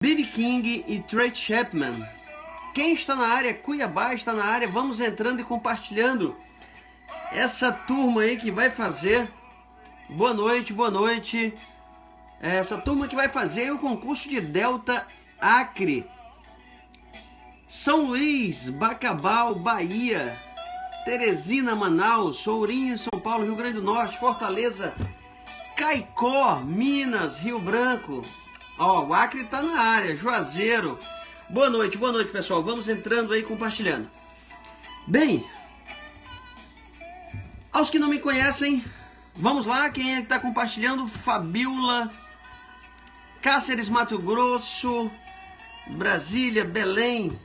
B.B. King e Trey Chapman. Quem está na área? Cuiabá está na área. Vamos entrando e compartilhando. Essa turma aí que vai fazer... Boa noite, boa noite. Essa turma que vai fazer o concurso de Delta Acre. São Luís, Bacabal, Bahia. Teresina, Manaus. Sourinho, São Paulo, Rio Grande do Norte. Fortaleza, Caicó, Minas, Rio Branco. Ó, o Acre está na área. Juazeiro. Boa noite, pessoal. Vamos entrando aí, compartilhando. Bem, aos que não me conhecem, vamos lá. Quem é que está compartilhando? Fabiola, Cáceres, Mato Grosso, Brasília, Belém.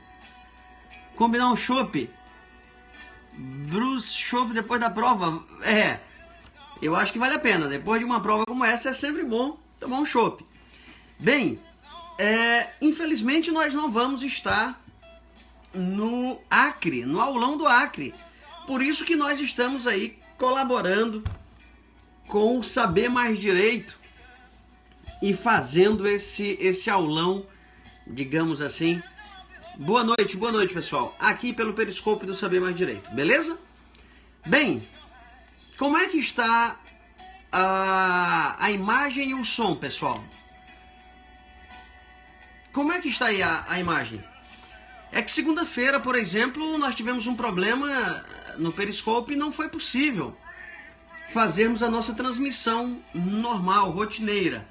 Combinar um chopp. Bruce, chopp depois da prova. Eu acho que vale a pena. Depois de uma prova como essa, é sempre bom tomar um chopp. Bem, infelizmente nós não vamos estar no Acre, no aulão do Acre. Por isso que nós estamos aí colaborando com o Saber Mais Direito e fazendo esse aulão, digamos assim. Boa noite, pessoal. Aqui pelo Periscope do Saber Mais Direito, beleza? Bem, como é que está a imagem e o som, pessoal? Como é que está aí a imagem? É que segunda-feira, por exemplo, nós tivemos um problema no Periscope e não foi possível fazermos a nossa transmissão normal, rotineira.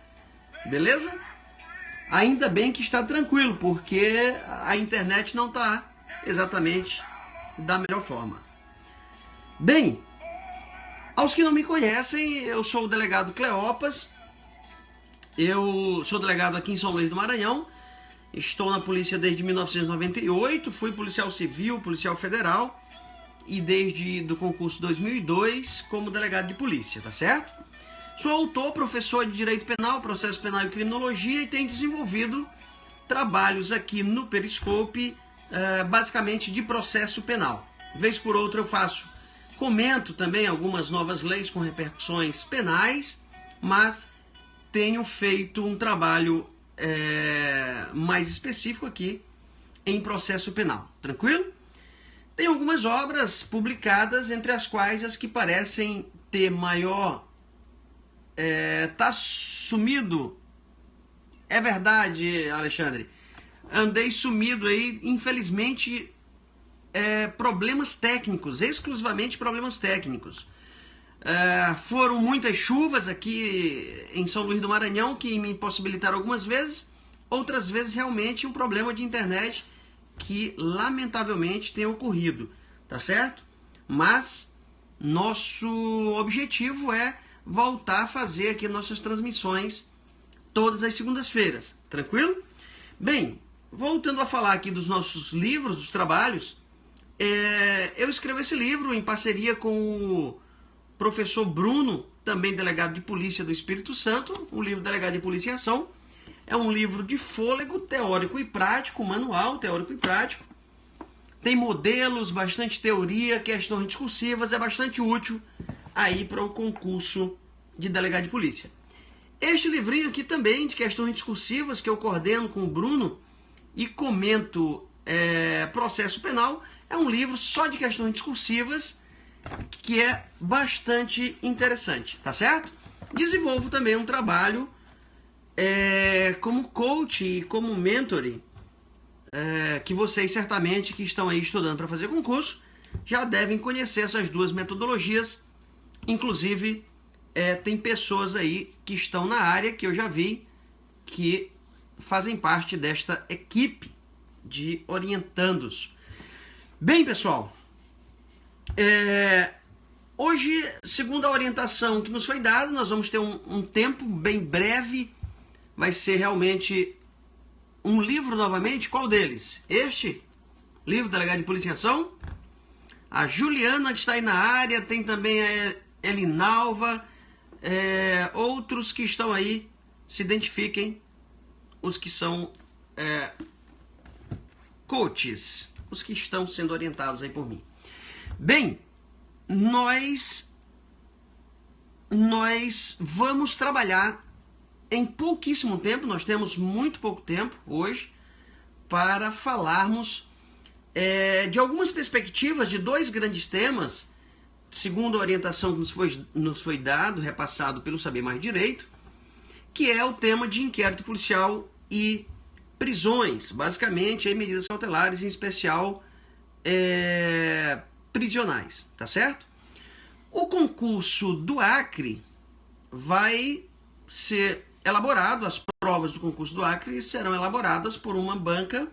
Beleza? Ainda bem que está tranquilo, porque a internet não está exatamente da melhor forma. Bem, aos que não me conhecem, eu sou o delegado Cleopas. Eu sou delegado aqui em São Luís do Maranhão. Estou na polícia desde 1998, fui policial civil, policial federal e desde do concurso 2002 como delegado de polícia, tá certo? Sou autor, professor de Direito Penal, Processo Penal e Criminologia e tenho desenvolvido trabalhos aqui no Periscope, basicamente de processo penal. Vez por outra eu comento também algumas novas leis com repercussões penais, mas tenho feito um trabalho mais específico aqui em processo penal, tranquilo? Tem algumas obras publicadas, entre as quais as que parecem ter maior... tá sumido. É verdade, Alexandre. Andei sumido aí, infelizmente, problemas técnicos, exclusivamente problemas técnicos. Foram muitas chuvas aqui em São Luís do Maranhão que me impossibilitaram algumas vezes, outras vezes realmente um problema de internet que lamentavelmente tem ocorrido, tá certo? Mas nosso objetivo é voltar a fazer aqui nossas transmissões todas as segundas-feiras, tranquilo? Bem, voltando a falar aqui dos nossos livros, dos trabalhos, eu escrevo esse livro em parceria com o professor Bruno, também delegado de polícia do Espírito Santo, o livro Delegado de Polícia em Ação. É um livro de fôlego, teórico e prático, manual, teórico e prático. Tem modelos, bastante teoria, questões discursivas, é bastante útil aí para o concurso de delegado de polícia. Este livrinho aqui também, de questões discursivas, que eu coordeno com o Bruno e comento processo penal, é um livro só de questões discursivas, que é bastante interessante, tá certo? Desenvolvo também um trabalho como coach e como mentor, que vocês certamente que estão aí estudando para fazer concurso já devem conhecer essas duas metodologias. Inclusive tem pessoas aí que estão na área que eu já vi que fazem parte desta equipe de orientandos. Bem, pessoal, hoje, segundo a orientação que nos foi dada, nós vamos ter um tempo bem breve. Vai ser realmente um livro novamente. Qual deles? Este livro, Delegado de Polícia em Ação. A Juliana, que está aí na área. Tem também a Elinalva. Outros que estão aí, se identifiquem. Os que são coaches. Os que estão sendo orientados aí por mim. Bem, nós vamos trabalhar em pouquíssimo tempo, nós temos muito pouco tempo hoje, para falarmos de algumas perspectivas de dois grandes temas, segundo a orientação que nos foi dado, repassado pelo Saber Mais Direito, que é o tema de inquérito policial e prisões, basicamente aí, medidas cautelares, em especial prisionais, tá certo? O concurso do Acre vai ser elaborado, as provas do concurso do Acre serão elaboradas por uma banca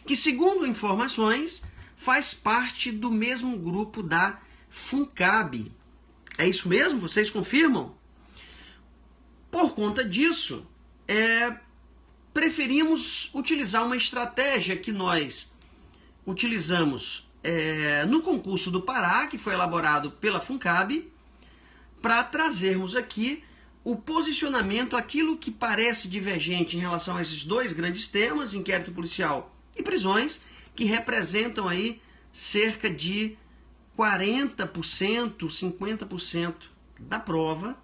que, segundo informações, faz parte do mesmo grupo da FUNCAB. É isso mesmo? Vocês confirmam? Por conta disso, preferimos utilizar uma estratégia que nós utilizamos no concurso do Pará, que foi elaborado pela FUNCAB, para trazermos aqui o posicionamento, aquilo que parece divergente em relação a esses dois grandes temas, inquérito policial e prisões, que representam aí cerca de 40%, 50% da prova,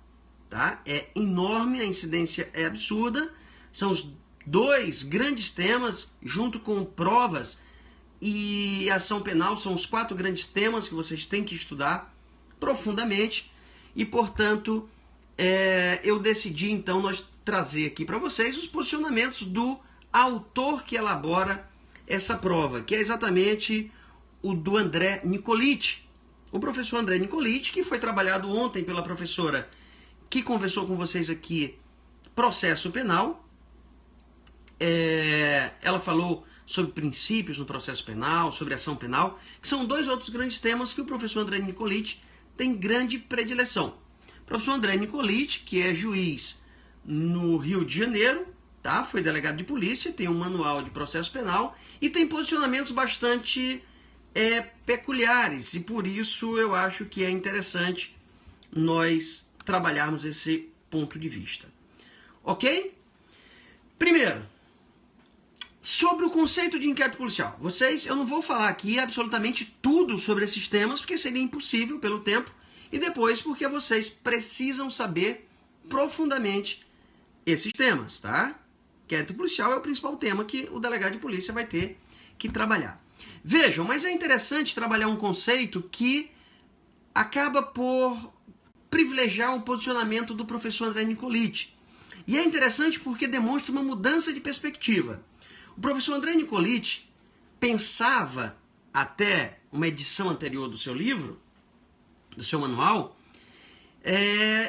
tá? É enorme, a incidência é absurda, são os dois grandes temas, junto com provas e ação penal, são os 4 grandes temas que vocês têm que estudar profundamente, e, portanto, eu decidi, então, nós trazer aqui para vocês os posicionamentos do autor que elabora essa prova, que é exatamente o do André Nicoliti, o professor André Nicoliti, que foi trabalhado ontem pela professora que conversou com vocês aqui, processo penal. Ela falou sobre princípios no processo penal, sobre ação penal, que são 2 outros grandes temas que o professor André Nicoliti tem grande predileção. O professor André Nicoliti, que é juiz no Rio de Janeiro, tá? Foi delegado de polícia, tem um manual de processo penal e tem posicionamentos bastante peculiares, e por isso eu acho que é interessante nós trabalharmos esse ponto de vista. Ok? Primeiro, sobre o conceito de inquérito policial. Eu não vou falar aqui absolutamente tudo sobre esses temas, porque seria impossível pelo tempo, e depois porque vocês precisam saber profundamente esses temas, tá? Inquérito policial é o principal tema que o delegado de polícia vai ter que trabalhar. Vejam, mas é interessante trabalhar um conceito que acaba por privilegiar o posicionamento do professor André Nicoliti. E é interessante porque demonstra uma mudança de perspectiva. O professor André Nicoliti pensava, até uma edição anterior do seu livro, do seu manual,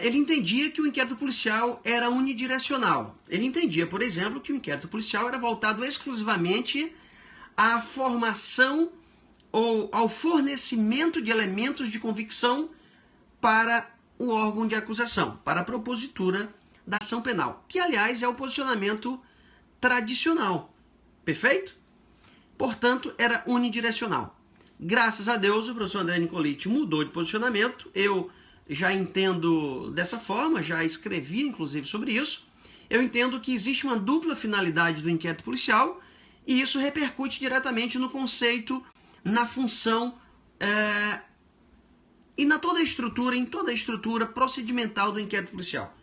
ele entendia que o inquérito policial era unidirecional. Ele entendia, por exemplo, que o inquérito policial era voltado exclusivamente à formação ou ao fornecimento de elementos de convicção para o órgão de acusação, para a propositura da ação penal, que, aliás, é o posicionamento tradicional. Perfeito? Portanto, era unidirecional. Graças a Deus, o professor André Nicoliti mudou de posicionamento. Eu já entendo dessa forma, já escrevi, inclusive, sobre isso. Eu entendo que existe uma dupla finalidade do inquérito policial e isso repercute diretamente no conceito, na função e em toda a estrutura procedimental do inquérito policial.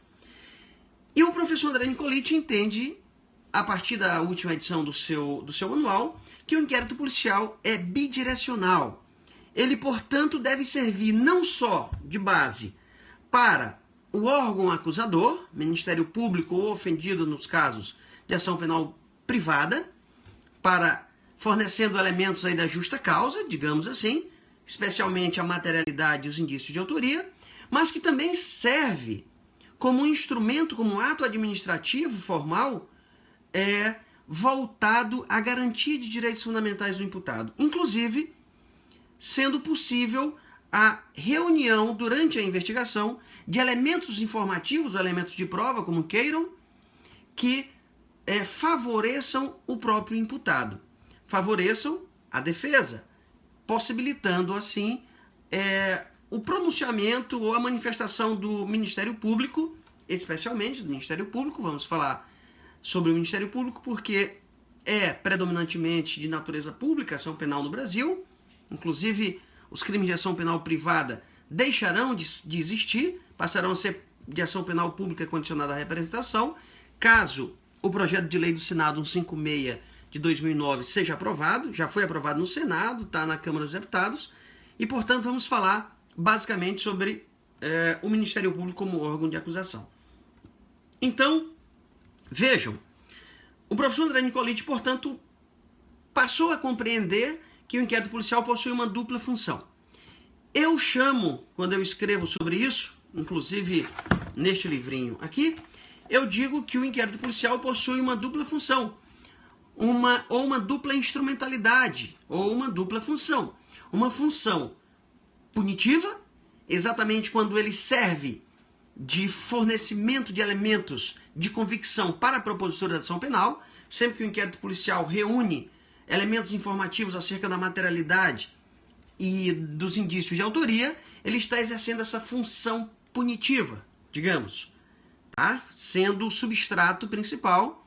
E o professor André Nicoliti entende, a partir da última edição do seu manual, que o inquérito policial é bidirecional. Ele, portanto, deve servir não só de base para o órgão acusador, Ministério Público ou ofendido nos casos de ação penal privada, para fornecendo elementos aí da justa causa, digamos assim, especialmente a materialidade e os indícios de autoria, mas que também serve como um instrumento, como um ato administrativo formal, voltado à garantia de direitos fundamentais do imputado, inclusive sendo possível a reunião durante a investigação de elementos informativos ou elementos de prova, como queiram, que favoreçam o próprio imputado, favoreçam a defesa, possibilitando assim o pronunciamento ou a manifestação do Ministério Público, especialmente do Ministério Público. Vamos falar sobre o Ministério Público porque é predominantemente de natureza pública a ação penal no Brasil. Inclusive, os crimes de ação penal privada deixarão de existir, passarão a ser de ação penal pública condicionada à representação, caso o projeto de lei do Senado 156 de 2009 seja aprovado, já foi aprovado no Senado, está na Câmara dos Deputados, e, portanto, vamos falar basicamente sobre o Ministério Público como órgão de acusação. Então, vejam, o professor André Nicoliti, portanto, passou a compreender que o inquérito policial possui uma dupla função. Eu chamo, quando eu escrevo sobre isso, inclusive neste livrinho aqui, eu digo que o inquérito policial possui uma dupla função, uma dupla instrumentalidade, ou uma dupla função. Uma função punitiva, exatamente quando ele serve de fornecimento de elementos de convicção para a propositura da ação penal, sempre que o inquérito policial reúne elementos informativos acerca da materialidade e dos indícios de autoria, ele está exercendo essa função punitiva, digamos, tá? Sendo o substrato principal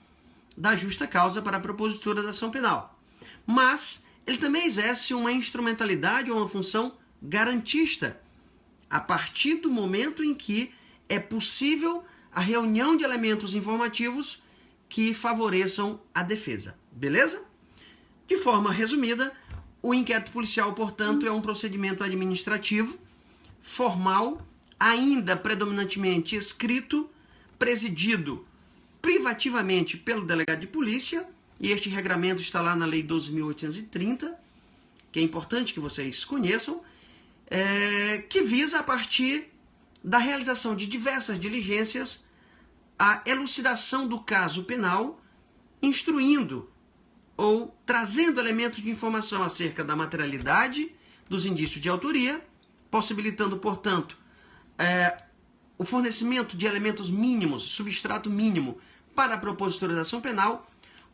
da justa causa para a propositura da ação penal. Mas ele também exerce uma instrumentalidade ou uma função garantista, a partir do momento em que é possível a reunião de elementos informativos que favoreçam a defesa. Beleza? De forma resumida, o inquérito policial, portanto, é um procedimento administrativo, formal, ainda predominantemente escrito, presidido privativamente pelo delegado de polícia, e este regramento está lá na Lei 12.830, que é importante que vocês conheçam, que visa, a partir da realização de diversas diligências, a elucidação do caso penal, instruindo ou trazendo elementos de informação acerca da materialidade dos indícios de autoria, possibilitando, portanto, o fornecimento de elementos mínimos, substrato mínimo, para a propositura da ação penal,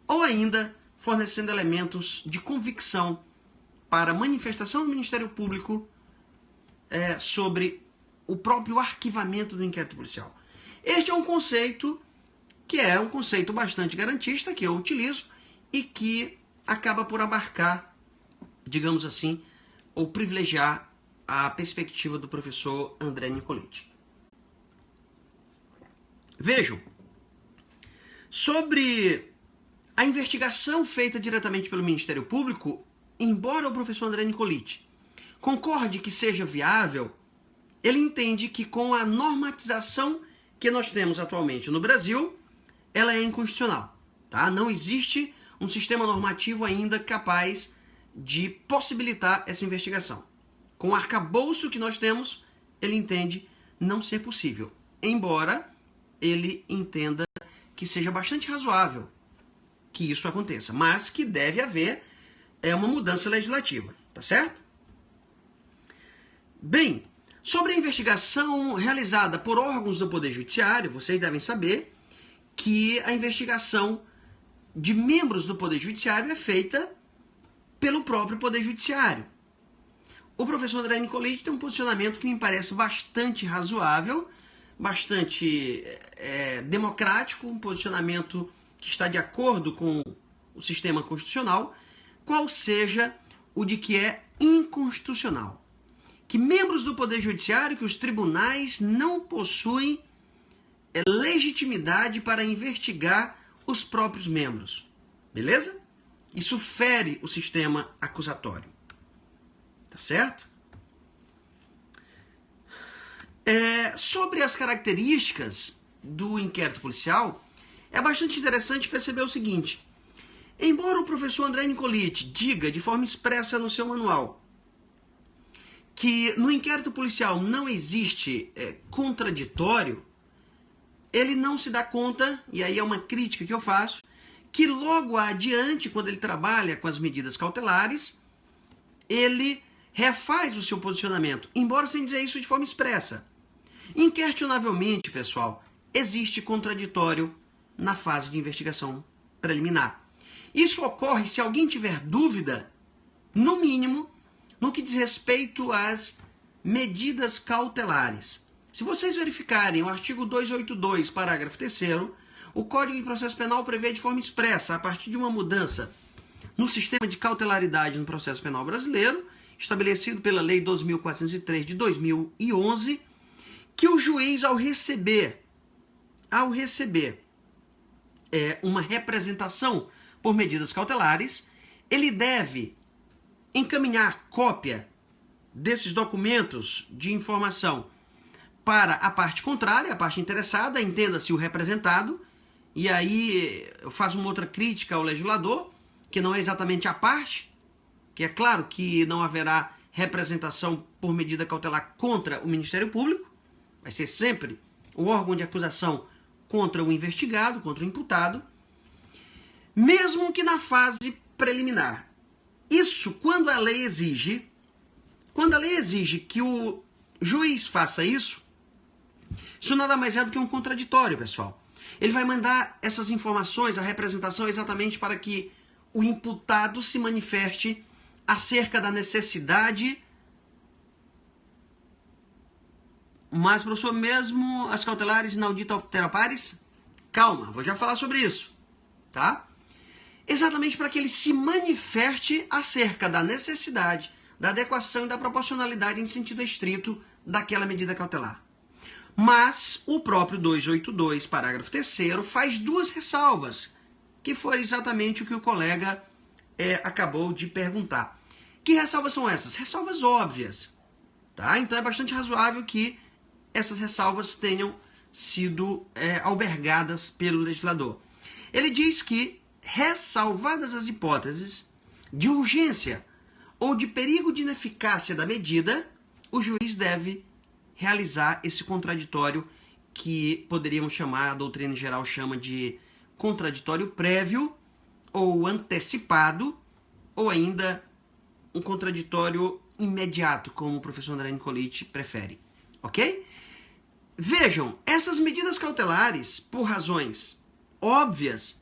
ou ainda fornecendo elementos de convicção para a manifestação do Ministério Público sobre o próprio arquivamento do inquérito policial. Este é um conceito que é um conceito bastante garantista, que eu utilizo, e que acaba por abarcar, digamos assim, ou privilegiar a perspectiva do professor André Nicoliti. Vejam, sobre a investigação feita diretamente pelo Ministério Público, embora o professor André Nicoliti concorde que seja viável, ele entende que com a normatização que nós temos atualmente no Brasil, ela é inconstitucional. Tá? Não existe um sistema normativo ainda capaz de possibilitar essa investigação. Com o arcabouço que nós temos, ele entende não ser possível, embora ele entenda que seja bastante razoável que isso aconteça, mas que deve haver uma mudança legislativa, tá certo? Bem, sobre a investigação realizada por órgãos do Poder Judiciário, vocês devem saber que a investigação de membros do Poder Judiciário é feita pelo próprio Poder Judiciário. O professor André Nicoliti tem um posicionamento que me parece bastante razoável, bastante democrático, um posicionamento que está de acordo com o sistema constitucional, qual seja o de que é inconstitucional. Que membros do Poder Judiciário, que os tribunais não possuem legitimidade para investigar os próprios membros. Beleza? Isso fere o sistema acusatório. Tá certo? Sobre as características do inquérito policial, é bastante interessante perceber o seguinte. Embora o professor André Nicoliti diga de forma expressa no seu manual que no inquérito policial não existe contraditório, ele não se dá conta, e aí é uma crítica que eu faço, que logo adiante, quando ele trabalha com as medidas cautelares, ele refaz o seu posicionamento, embora sem dizer isso de forma expressa. Inquestionavelmente, pessoal, existe contraditório na fase de investigação preliminar. Isso ocorre se alguém tiver dúvida, no mínimo, no que diz respeito às medidas cautelares. Se vocês verificarem o artigo 282, parágrafo 3º, o Código de Processo Penal prevê de forma expressa, a partir de uma mudança no sistema de cautelaridade no processo penal brasileiro, estabelecido pela Lei 12.403 de 2011, que o juiz, ao receber uma representação por medidas cautelares, ele deve encaminhar cópia desses documentos de informação para a parte contrária, a parte interessada, entenda-se o representado, e aí eu faço uma outra crítica ao legislador, que não é exatamente a parte, que é claro que não haverá representação por medida cautelar contra o Ministério Público, vai ser sempre o órgão de acusação contra o investigado, contra o imputado, mesmo que na fase preliminar. Isso quando a lei exige que o juiz faça isso, isso nada mais é do que um contraditório, pessoal. Ele vai mandar essas informações, a representação, exatamente para que o imputado se manifeste acerca da necessidade. Mas, professor, mesmo as cautelares inaudita altera pares? Calma, vou já falar sobre isso, tá? Exatamente para que ele se manifeste acerca da necessidade, da adequação e da proporcionalidade em sentido estrito daquela medida cautelar. Mas o próprio 282, parágrafo 3º, faz duas ressalvas, que foi exatamente o que o colega acabou de perguntar. Que ressalvas são essas? Ressalvas óbvias, tá? Então é bastante razoável que essas ressalvas tenham sido albergadas pelo legislador. Ele diz que, ressalvadas as hipóteses de urgência ou de perigo de ineficácia da medida, o juiz deve realizar esse contraditório que poderíamos chamar, a doutrina em geral chama de contraditório prévio ou antecipado, ou ainda um contraditório imediato, como o professor André Nicoliti prefere, ok? Vejam, essas medidas cautelares, por razões óbvias,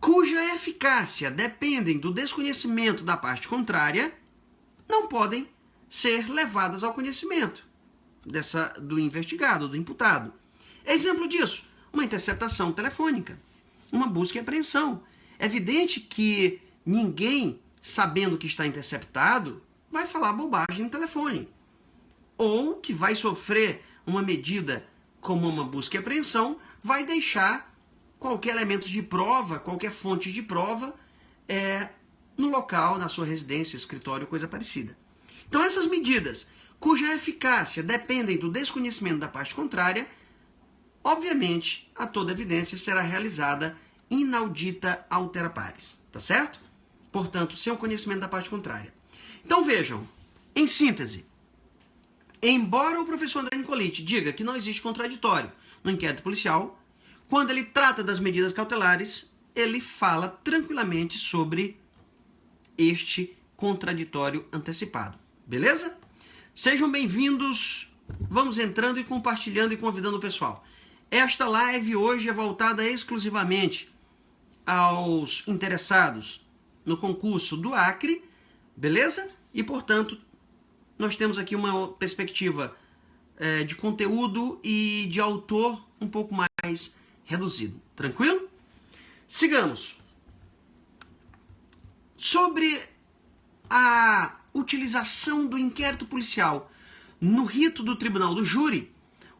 cuja eficácia dependem do desconhecimento da parte contrária, não podem ser levadas ao conhecimento do investigado, do imputado. Exemplo disso, uma interceptação telefônica, uma busca e apreensão. É evidente que ninguém, sabendo que está interceptado, vai falar bobagem no telefone. Ou que vai sofrer uma medida como uma busca e apreensão, vai deixar qualquer elemento de prova, qualquer fonte de prova no local, na sua residência, escritório, coisa parecida. Então essas medidas, cuja eficácia dependem do desconhecimento da parte contrária, obviamente, a toda evidência será realizada inaudita altera pares, tá certo? Portanto, sem o conhecimento da parte contrária. Então vejam, em síntese, embora o professor André Nicoliti diga que não existe contraditório no inquérito policial, quando ele trata das medidas cautelares, ele fala tranquilamente sobre este contraditório antecipado. Beleza? Sejam bem-vindos, vamos entrando e compartilhando e convidando o pessoal. Esta live hoje é voltada exclusivamente aos interessados no concurso do Acre, beleza? E, portanto, nós temos aqui uma perspectiva de conteúdo e de autor um pouco mais reduzido. Tranquilo? Sigamos. Sobre a utilização do inquérito policial no rito do tribunal do júri,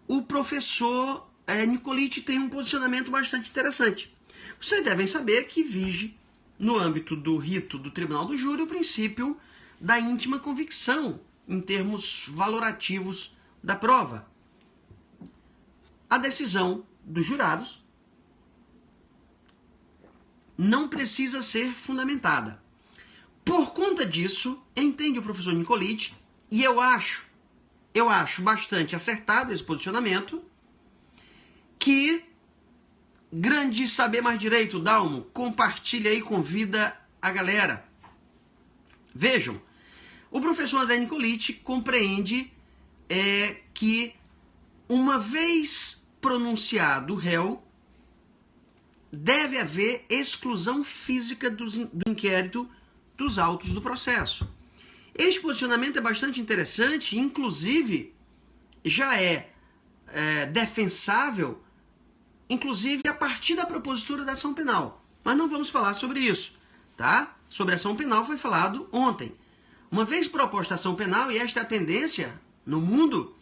o professor Nicoliti tem um posicionamento bastante interessante. Vocês devem saber que vige, no âmbito do rito do tribunal do júri, o princípio da íntima convicção, em termos valorativos da prova. A decisão dos jurados não precisa ser fundamentada. Por conta disso, entende o professor Nicoliti, e eu acho bastante acertado esse posicionamento, que grande saber mais direito, Dalmo, compartilha aí, convida a galera. Vejam, o professor André Nicoliti compreende que, uma vez pronunciado o réu, deve haver exclusão física do inquérito dos autos do processo. Este posicionamento é bastante interessante, inclusive já é defensável, inclusive a partir da propositura da ação penal. Mas não vamos falar sobre isso, tá? Sobre a ação penal foi falado ontem. Uma vez proposta a ação penal, e esta é a tendência no mundo,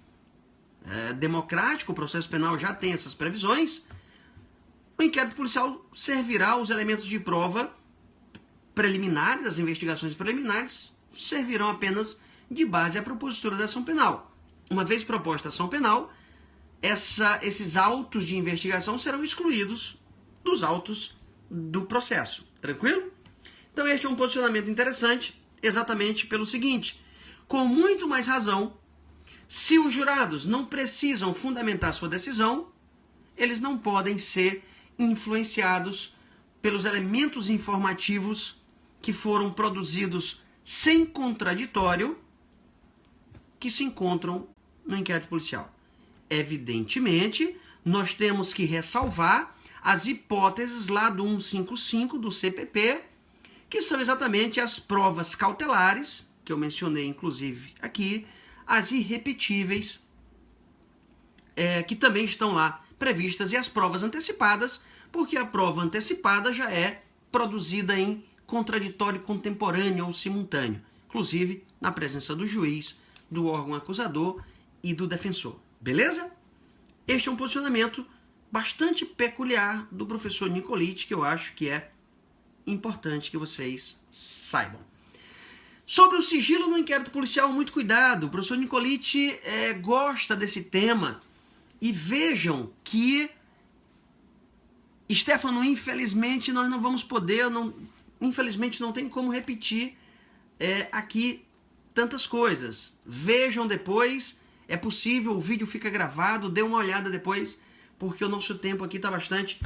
democrático, o processo penal já tem essas previsões, o inquérito policial servirá os elementos de prova preliminares, as investigações preliminares servirão apenas de base à propositura da ação penal. Uma vez proposta a ação penal, esses autos de investigação serão excluídos dos autos do processo. Tranquilo? Então este é um posicionamento interessante, exatamente pelo seguinte: com muito mais razão, se os jurados não precisam fundamentar sua decisão, eles não podem ser influenciados pelos elementos informativos que foram produzidos sem contraditório que se encontram no inquérito policial. Evidentemente, nós temos que ressalvar as hipóteses lá do 155 do CPP, que são exatamente as provas cautelares, que eu mencionei inclusive aqui, as irrepetíveis, que também estão lá previstas, e as provas antecipadas, porque a prova antecipada já é produzida em contraditório contemporâneo ou simultâneo, inclusive na presença do juiz, do órgão acusador e do defensor. Beleza? Este é um posicionamento bastante peculiar do professor Nicoliti, que eu acho que é importante que vocês saibam. Sobre o sigilo no inquérito policial, muito cuidado. O professor Nicoliti gosta desse tema. E vejam que, Stefano, infelizmente nós não vamos poder, infelizmente não tem como repetir aqui tantas coisas. Vejam depois, é possível, o vídeo fica gravado, dê uma olhada depois, porque o nosso tempo aqui está bastante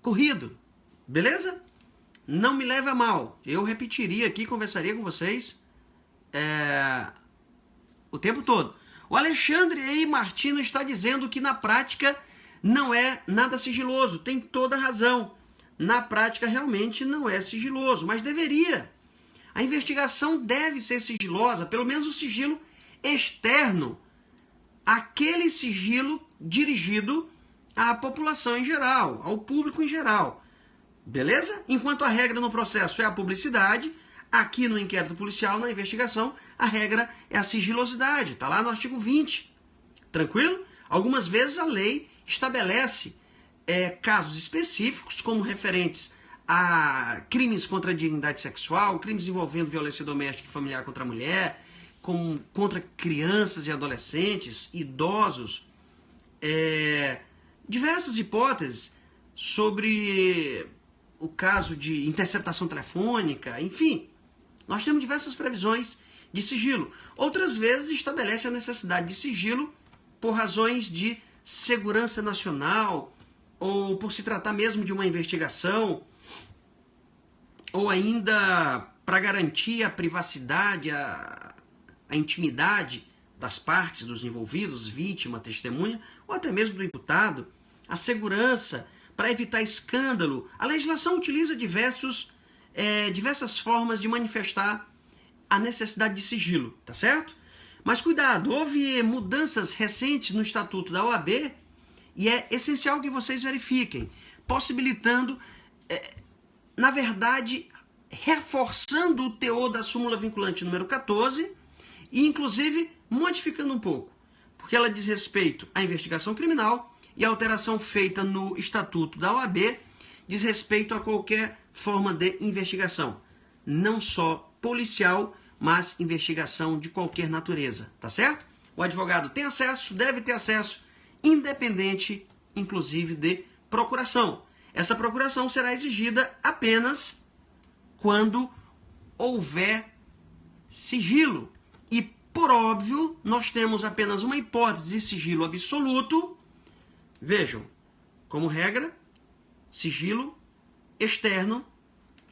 corrido. Beleza? Não me leve a mal. Eu repetiria aqui, conversaria com vocês o tempo todo. O Alexandre aí, Martino, está dizendo que na prática não é nada sigiloso. Tem toda a razão. Na prática realmente não é sigiloso, mas deveria. A investigação deve ser sigilosa, pelo menos o sigilo externo, aquele sigilo dirigido à população em geral, ao público em geral. Beleza? Enquanto a regra no processo é a publicidade, aqui no inquérito policial, na investigação, a regra é a sigilosidade. Está lá no artigo 20. Tranquilo? Algumas vezes a lei estabelece casos específicos, como referentes a crimes contra a dignidade sexual, crimes envolvendo violência doméstica e familiar contra a mulher, contra crianças e adolescentes, idosos, diversas hipóteses sobre o caso de interceptação telefônica, enfim, nós temos diversas previsões de sigilo. Outras vezes estabelece a necessidade de sigilo por razões de segurança nacional, ou por se tratar mesmo de uma investigação, ou ainda para garantir a privacidade, a intimidade das partes, dos envolvidos, vítima, testemunha, ou até mesmo do imputado, a segurança para evitar escândalo. A legislação utiliza diversas formas de manifestar a necessidade de sigilo, tá certo? Mas cuidado, houve mudanças recentes no Estatuto da OAB e é essencial que vocês verifiquem, possibilitando, na verdade, reforçando o teor da súmula vinculante número 14 e, inclusive, modificando um pouco, porque ela diz respeito à investigação criminal e a alteração feita no Estatuto da OAB diz respeito a qualquer forma de investigação, não só policial, mas investigação de qualquer natureza, tá certo? O advogado tem acesso, deve ter acesso, independente, inclusive, de procuração. Essa procuração será exigida apenas quando houver sigilo. E, por óbvio, nós temos apenas uma hipótese de sigilo absoluto. Vejam, como regra, sigilo externo,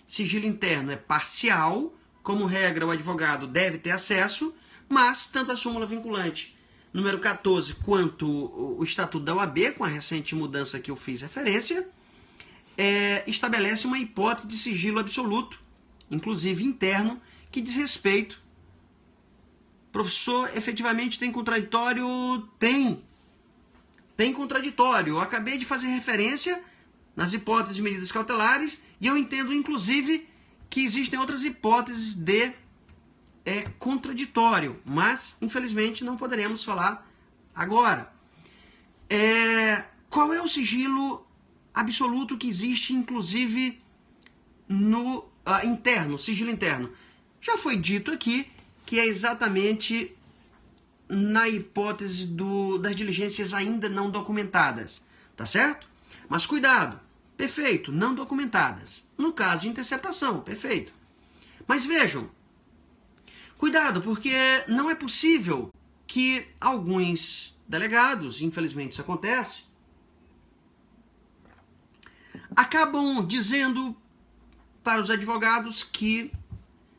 sigilo interno é parcial. Como regra, o advogado deve ter acesso, mas tanto a súmula vinculante número 14 quanto o Estatuto da OAB, com a recente mudança que eu fiz referência, estabelece uma hipótese de sigilo absoluto, inclusive interno, que diz respeito. Professor, efetivamente tem contraditório? Tem contraditório. Eu acabei de fazer referência nas hipóteses de medidas cautelares e eu entendo, inclusive, que existem outras hipóteses de contraditório, mas, infelizmente, não poderemos falar agora. Qual é o sigilo absoluto que existe, inclusive, no interno, sigilo interno? Já foi dito aqui que é exatamente na hipótese das diligências ainda não documentadas, tá certo? Mas cuidado, perfeito, não documentadas. No caso de interceptação, perfeito. Mas vejam, cuidado, porque não é possível que alguns delegados, infelizmente isso acontece, acabam dizendo para os advogados que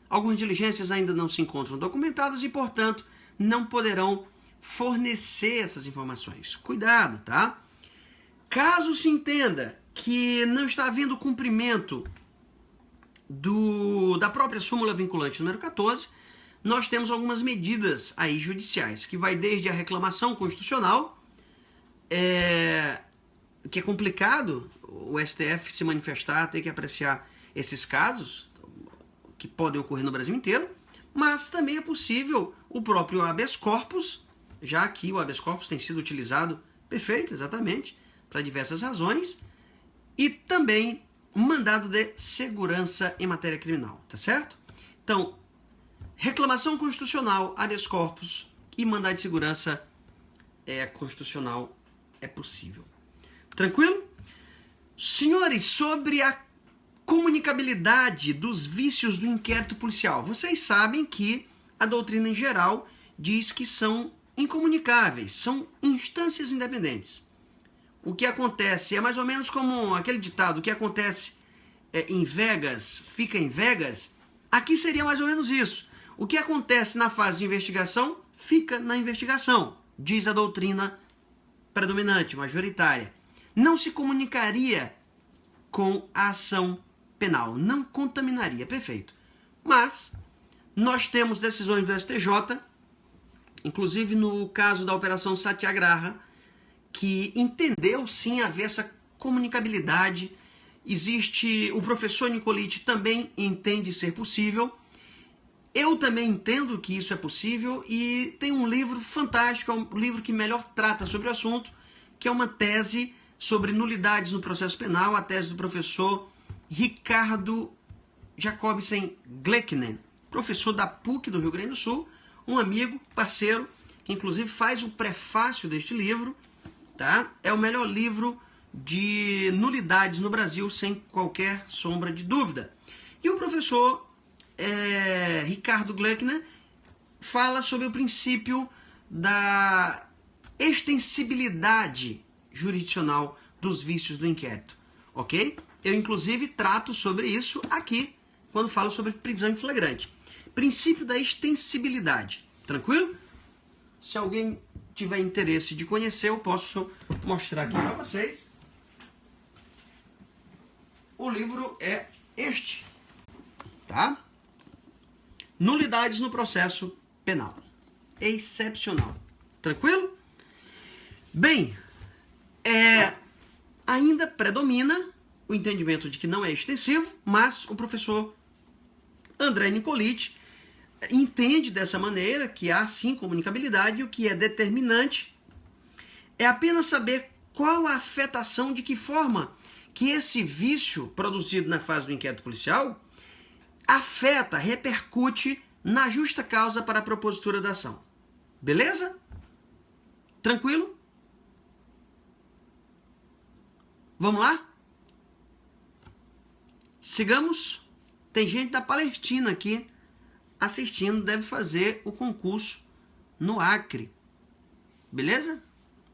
algumas diligências ainda não se encontram documentadas e, portanto, não poderão fornecer essas informações. Cuidado, tá? Caso se entenda que não está havendo cumprimento da própria súmula vinculante número 14, nós temos algumas medidas aí judiciais, que vai desde a reclamação constitucional, que é complicado o STF se manifestar, ter que apreciar esses casos que podem ocorrer no Brasil inteiro, mas também é possível o próprio habeas corpus, já que o habeas corpus tem sido utilizado, perfeito, exatamente, para diversas razões, e também mandado de segurança em matéria criminal, tá certo? Então, reclamação constitucional, habeas corpus e mandado de segurança constitucional é possível. Tranquilo? Senhores, sobre a comunicabilidade dos vícios do inquérito policial. Vocês sabem que a doutrina em geral diz que são incomunicáveis, são instâncias independentes. O que acontece é mais ou menos como aquele ditado, o que acontece em Vegas, fica em Vegas. Aqui seria mais ou menos isso. O que acontece na fase de investigação, fica na investigação, diz a doutrina predominante, majoritária. Não se comunicaria com a ação penal, não contaminaria, perfeito. Mas nós temos decisões do STJ, inclusive no caso da Operação Satyagraha, que entendeu sim haver essa comunicabilidade. Existe, o professor Nicoliti também entende ser possível. Eu também entendo que isso é possível e tem um livro fantástico, é um livro que melhor trata sobre o assunto, que é uma tese sobre nulidades no processo penal, a tese do professor Ricardo Jacobsen Glecknen, professor da PUC do Rio Grande do Sul, um amigo, parceiro, que inclusive faz o prefácio deste livro, tá? É o melhor livro de nulidades no Brasil, sem qualquer sombra de dúvida. E o professor Ricardo Gleckner fala sobre o princípio da extensibilidade jurisdicional dos vícios do inquérito, ok? Eu, inclusive, trato sobre isso aqui, quando falo sobre prisão em flagrante. Princípio da extensibilidade, tranquilo? Se alguém tiver interesse de conhecer, eu posso mostrar aqui para vocês. O livro é este, tá? Nulidades no processo penal. Excepcional. Tranquilo? Bem, ainda predomina o entendimento de que não é extensivo, mas o professor André Nicoliti entende dessa maneira que há sim comunicabilidade e o que é determinante é apenas saber qual a afetação, de que forma que esse vício produzido na fase do inquérito policial afeta, repercute na justa causa para a propositura da ação. Beleza? Tranquilo? Vamos lá? Sigamos. Tem gente da Palestina aqui assistindo, deve fazer o concurso no Acre. Beleza?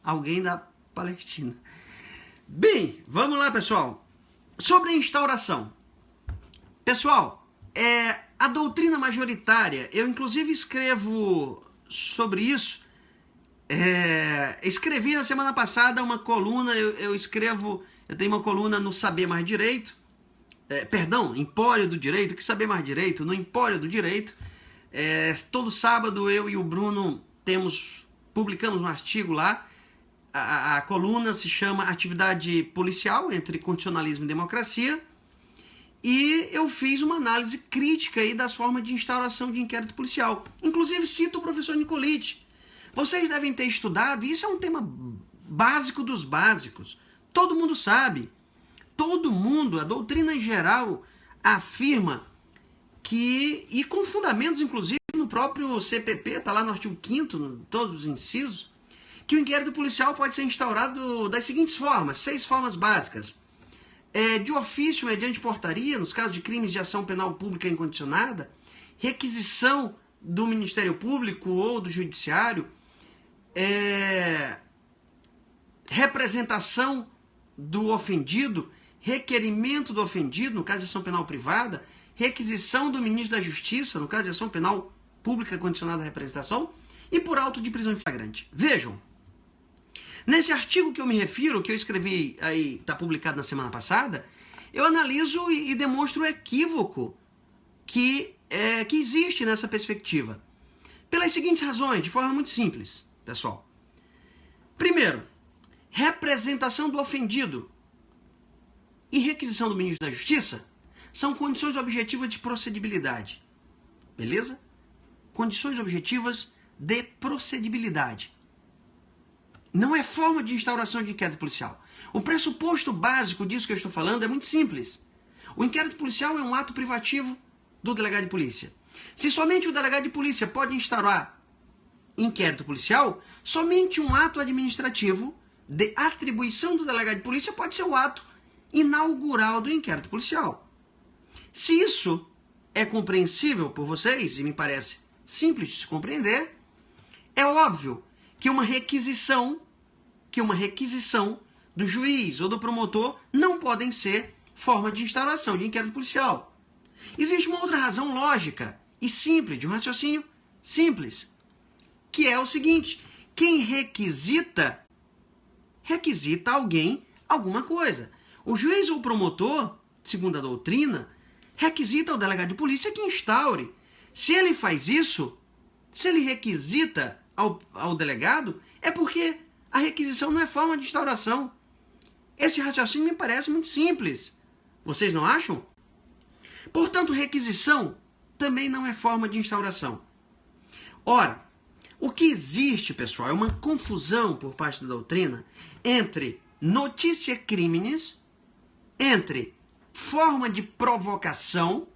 Alguém da Palestina. Bem, vamos lá, pessoal. Sobre a instauração. Pessoal, a doutrina majoritária, eu inclusive escrevo sobre isso. Escrevi na semana passada uma coluna, eu tenho uma coluna no Saber Mais Direito, Empório do Direito, que Saber Mais Direito, no Empório do Direito. Todo sábado eu e o Bruno publicamos um artigo lá. A coluna se chama Atividade Policial entre Constitucionalismo e Democracia, e eu fiz uma análise crítica aí das formas de instauração de inquérito policial. Inclusive cito o professor Nicoliti. Vocês devem ter estudado, e isso é um tema básico dos básicos. Todo mundo sabe. Todo mundo, a doutrina em geral, afirma que, e com fundamentos, inclusive, no próprio CPP, está lá no artigo 5º, todos os incisos, que o inquérito policial pode ser instaurado das seguintes formas, 6 formas básicas. De ofício, mediante portaria, nos casos de crimes de ação penal pública incondicionada, requisição do Ministério Público ou do Judiciário, representação do ofendido, requerimento do ofendido, no caso de ação penal privada, requisição do ministro da Justiça, no caso de ação penal pública condicionada à representação, e por auto de prisão em flagrante. Vejam, nesse artigo que eu me refiro, que eu escrevi aí, está publicado na semana passada, eu analiso e demonstro o equívoco que existe nessa perspectiva. Pelas seguintes razões, de forma muito simples, pessoal. Primeiro, representação do ofendido e requisição do ministro da Justiça são condições objetivas de procedibilidade. Beleza? Condições objetivas de procedibilidade. Não é forma de instauração de inquérito policial. O pressuposto básico disso que eu estou falando é muito simples. O inquérito policial é um ato privativo do delegado de polícia. Se somente o delegado de polícia pode instaurar inquérito policial, somente um ato administrativo de atribuição do delegado de polícia pode ser o ato inaugural do inquérito policial. Se isso é compreensível por vocês, e me parece simples de se compreender, é óbvio que uma requisição do juiz ou do promotor não podem ser forma de instauração de inquérito policial. Existe uma outra razão lógica e simples, de um raciocínio simples, que é o seguinte: quem requisita alguém alguma coisa. O juiz ou o promotor, segundo a doutrina, requisita ao delegado de polícia que instaure. Se ele faz isso, se ele requisita ao delegado, é porque a requisição não é forma de instauração. Esse raciocínio me parece muito simples. Vocês não acham? Portanto, requisição também não é forma de instauração. Ora, o que existe, pessoal, é uma confusão por parte da doutrina entre notícia criminis, entre forma de provocação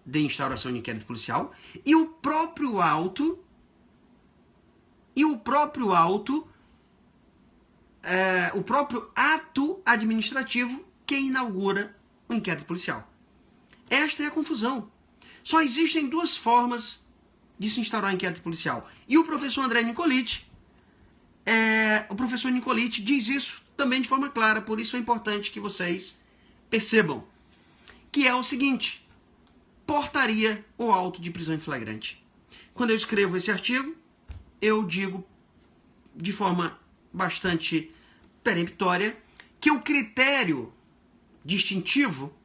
de instauração de inquérito policial e o próprio auto ato administrativo que inaugura o inquérito policial. Esta é a confusão. Só existem 2 formas de se instaurar um inquérito policial. E o professor André Nicoliti, diz isso também de forma clara, por isso é importante que vocês percebam, que é o seguinte: portaria ou auto de prisão em flagrante. Quando eu escrevo esse artigo, eu digo de forma bastante peremptória que o critério distintivo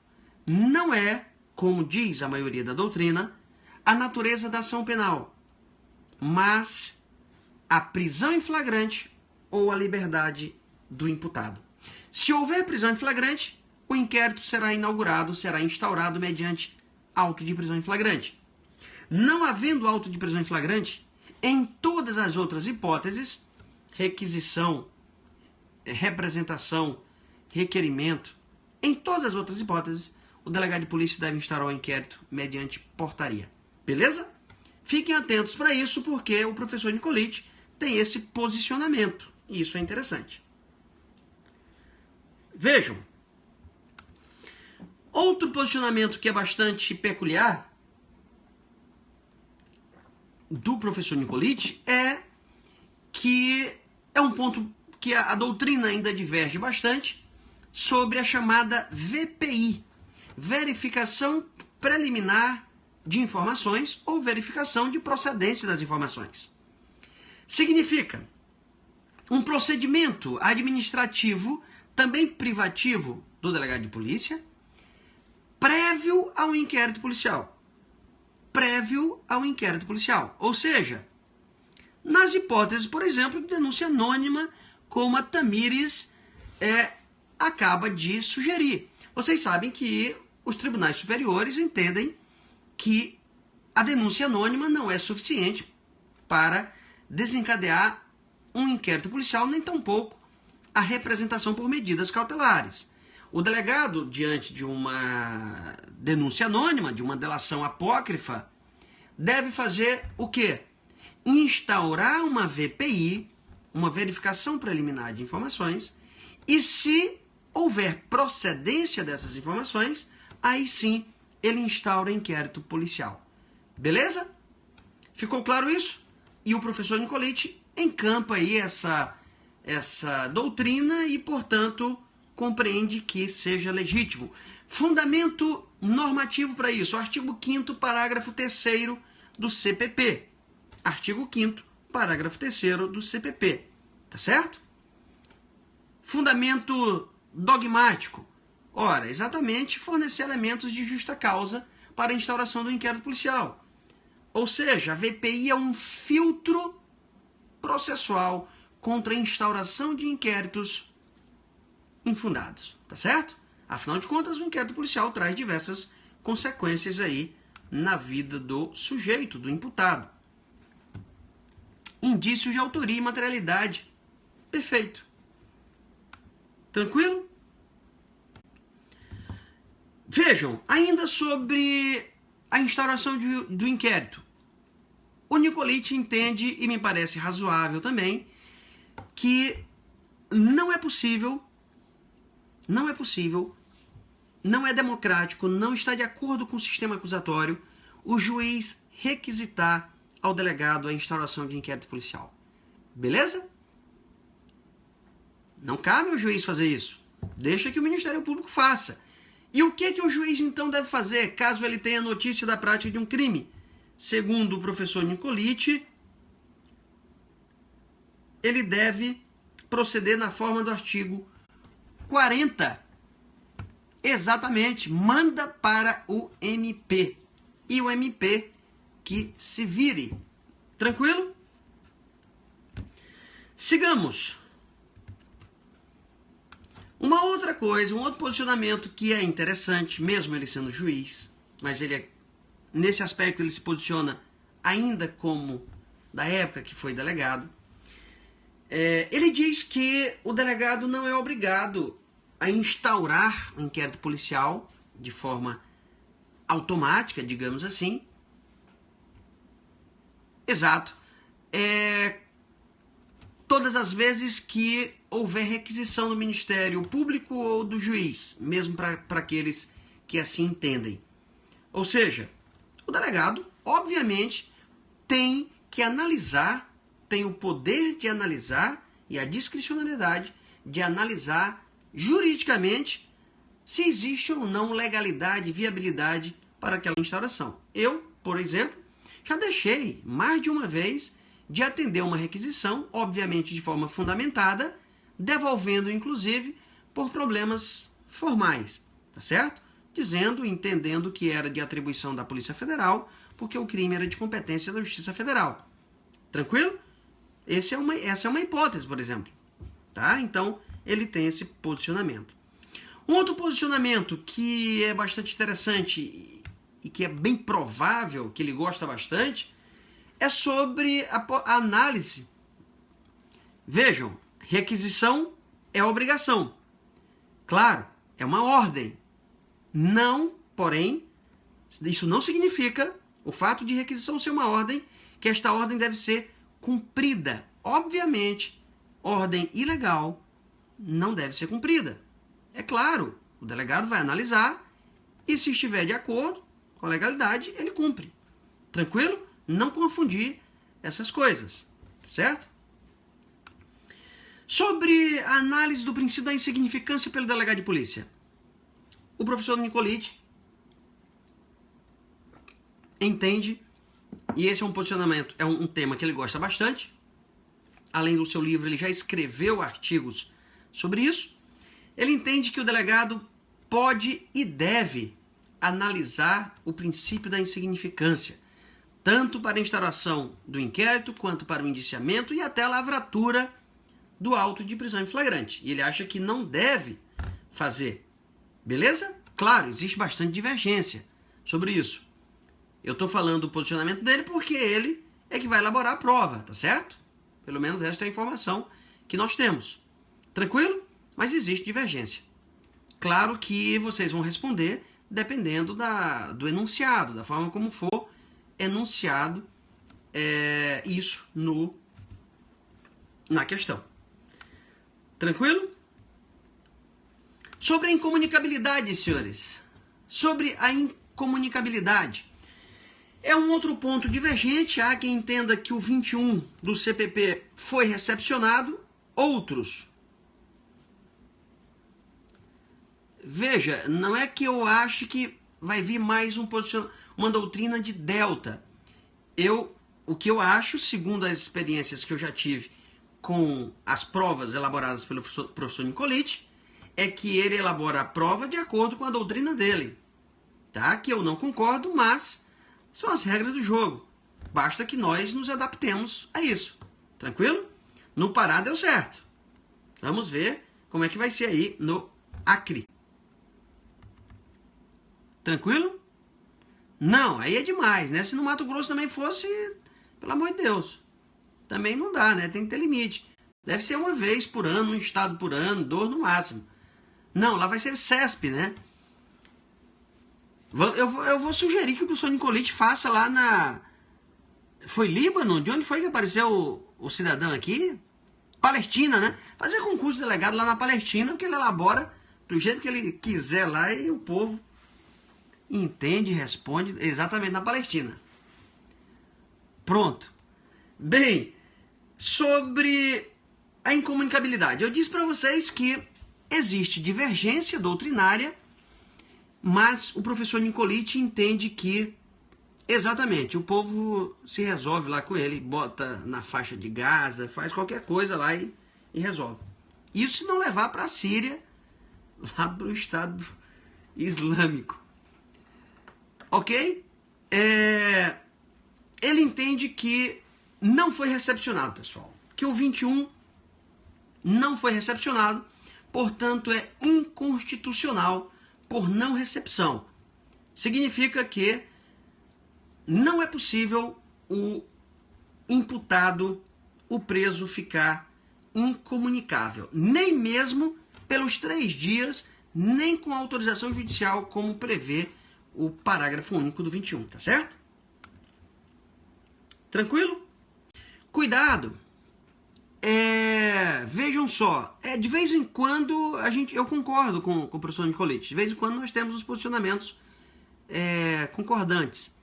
não é, como diz a maioria da doutrina, a natureza da ação penal, mas a prisão em flagrante ou a liberdade do imputado. Se houver prisão em flagrante, o inquérito será instaurado mediante auto de prisão em flagrante. Não havendo auto de prisão em flagrante, em todas as outras hipóteses, requisição, representação, requerimento, em todas as outras hipóteses, o delegado de polícia deve instaurar o inquérito mediante portaria. Beleza? Fiquem atentos para isso, porque o professor Nicoliti tem esse posicionamento. E isso é interessante. Vejam. Outro posicionamento que é bastante peculiar do professor Nicoliti é que é um ponto que a doutrina ainda diverge bastante sobre a chamada VPI, verificação preliminar de informações ou verificação de procedência das informações. Significa um procedimento administrativo, também privativo do delegado de polícia, prévio ao inquérito policial. Ou seja, nas hipóteses, por exemplo, de denúncia anônima, como a Tamires acaba de sugerir. Vocês sabem que os tribunais superiores entendem que a denúncia anônima não é suficiente para desencadear um inquérito policial, nem tampouco a representação por medidas cautelares. O delegado, diante de uma denúncia anônima, de uma delação apócrifa, deve fazer o quê? Instaurar uma VPI, uma verificação preliminar de informações, e se houver procedência dessas informações, aí sim ele instaura inquérito policial. Beleza? Ficou claro isso? E o professor Nicoliti encampa aí essa doutrina e, portanto, compreende que seja legítimo. Fundamento normativo para isso, artigo 5º, parágrafo 3º do CPP. Artigo 5º, parágrafo 3º do CPP. Tá certo? Fundamento dogmático. Ora, exatamente fornecer elementos de justa causa para a instauração do inquérito policial. Ou seja, a VPI é um filtro processual contra a instauração de inquéritos infundados, tá certo? Afinal de contas, o inquérito policial traz diversas consequências aí na vida do sujeito, do imputado. Indícios de autoria e materialidade. Perfeito. Tranquilo? Vejam, ainda sobre a instauração do inquérito. O Nicoliti entende, e me parece razoável também, que não é possível, não é democrático, não está de acordo com o sistema acusatório, o juiz requisitar ao delegado a instauração de inquérito policial. Beleza? Não cabe ao juiz fazer isso. Deixa que o Ministério Público faça. E o que o juiz então deve fazer caso ele tenha notícia da prática de um crime? Segundo o professor Nicoliti, ele deve proceder na forma do artigo 40. Exatamente, manda para o MP. E o MP que se vire. Tranquilo? Sigamos. Uma outra coisa, um outro posicionamento que é interessante, mesmo ele sendo juiz, mas nesse aspecto ele se posiciona ainda como da época que foi delegado. Ele diz que o delegado não é obrigado a instaurar um inquérito policial de forma automática, digamos assim. Exato. Todas as vezes que houver requisição do Ministério Público ou do juiz, mesmo para aqueles que assim entendem. Ou seja, o delegado, obviamente, tem que analisar, tem o poder de analisar e a discricionariedade de analisar juridicamente se existe ou não legalidade e viabilidade para aquela instauração. Eu, por exemplo, já deixei mais de uma vez de atender uma requisição, obviamente de forma fundamentada, devolvendo inclusive por problemas formais, tá certo? Entendendo que era de atribuição da Polícia Federal, porque o crime era de competência da Justiça Federal. Tranquilo? Essa é uma hipótese, por exemplo. Tá? Então, ele tem esse posicionamento. Um outro posicionamento que é bastante interessante e que é bem provável que ele gosta bastante é sobre a análise. Vejam, requisição é obrigação. Claro, é uma ordem. Não, porém, isso não significa, o fato de requisição ser uma ordem, que esta ordem deve ser cumprida. Obviamente, ordem ilegal não deve ser cumprida. É claro, o delegado vai analisar e se estiver de acordo com a legalidade, ele cumpre. Tranquilo? Não confundir essas coisas, certo? Sobre a análise do princípio da insignificância pelo delegado de polícia. O professor Nicoliti entende, e esse é um posicionamento, é um tema que ele gosta bastante. Além do seu livro, ele já escreveu artigos sobre isso. Ele entende que o delegado pode e deve analisar o princípio da insignificância, tanto para a instauração do inquérito, quanto para o indiciamento e até a lavratura do auto de prisão em flagrante. E ele acha que não deve fazer. Beleza? Claro, existe bastante divergência sobre isso. Eu estou falando do posicionamento dele porque ele é que vai elaborar a prova, tá certo? Pelo menos esta é a informação que nós temos. Tranquilo? Mas existe divergência. Claro que vocês vão responder dependendo do enunciado, da forma como for enunciado isso na questão. Tranquilo? Sobre a incomunicabilidade, senhores. Sobre a incomunicabilidade. É um outro ponto divergente. Há quem entenda que o 21 do CPP foi recepcionado. Outros. Veja, não é que eu ache que vai vir mais uma doutrina de delta. O que eu acho, segundo as experiências que eu já tive com as provas elaboradas pelo professor Nicolete, é que ele elabora a prova de acordo com a doutrina dele. Tá? Que eu não concordo, mas são as regras do jogo. Basta que nós nos adaptemos a isso. Tranquilo? No Pará deu certo. Vamos ver como é que vai ser aí no Acre. Tranquilo? Não, aí é demais, né? Se no Mato Grosso também fosse, pelo amor de Deus. Também não dá, né? Tem que ter limite. Deve ser uma vez por ano, um estado por ano, 2 no máximo. Não, lá vai ser CESP, né? Eu vou sugerir que o professor Nicolete faça lá na... Foi Líbano? De onde foi que apareceu o cidadão aqui? Palestina, né? Fazer concurso de delegado lá na Palestina, porque ele elabora do jeito que ele quiser lá e o povo entende e responde exatamente na Palestina. Pronto. Bem, sobre a incomunicabilidade. Eu disse para vocês que existe divergência doutrinária, mas o professor Nicolete entende que, exatamente, o povo se resolve lá com ele, bota na faixa de Gaza, faz qualquer coisa lá e resolve. Isso se não levar para a Síria, lá para o Estado Islâmico. Ok? Ele entende que não foi recepcionado, pessoal. Que o 21 não foi recepcionado, portanto é inconstitucional por não recepção. Significa que não é possível o imputado, o preso, ficar incomunicável. Nem mesmo pelos 3 dias, nem com autorização judicial, como prevê o parágrafo único do 21, tá certo? Tranquilo? Cuidado! Vejam só, de vez em quando eu concordo com o professor Nicolete, de vez em quando nós temos os posicionamentos concordantes.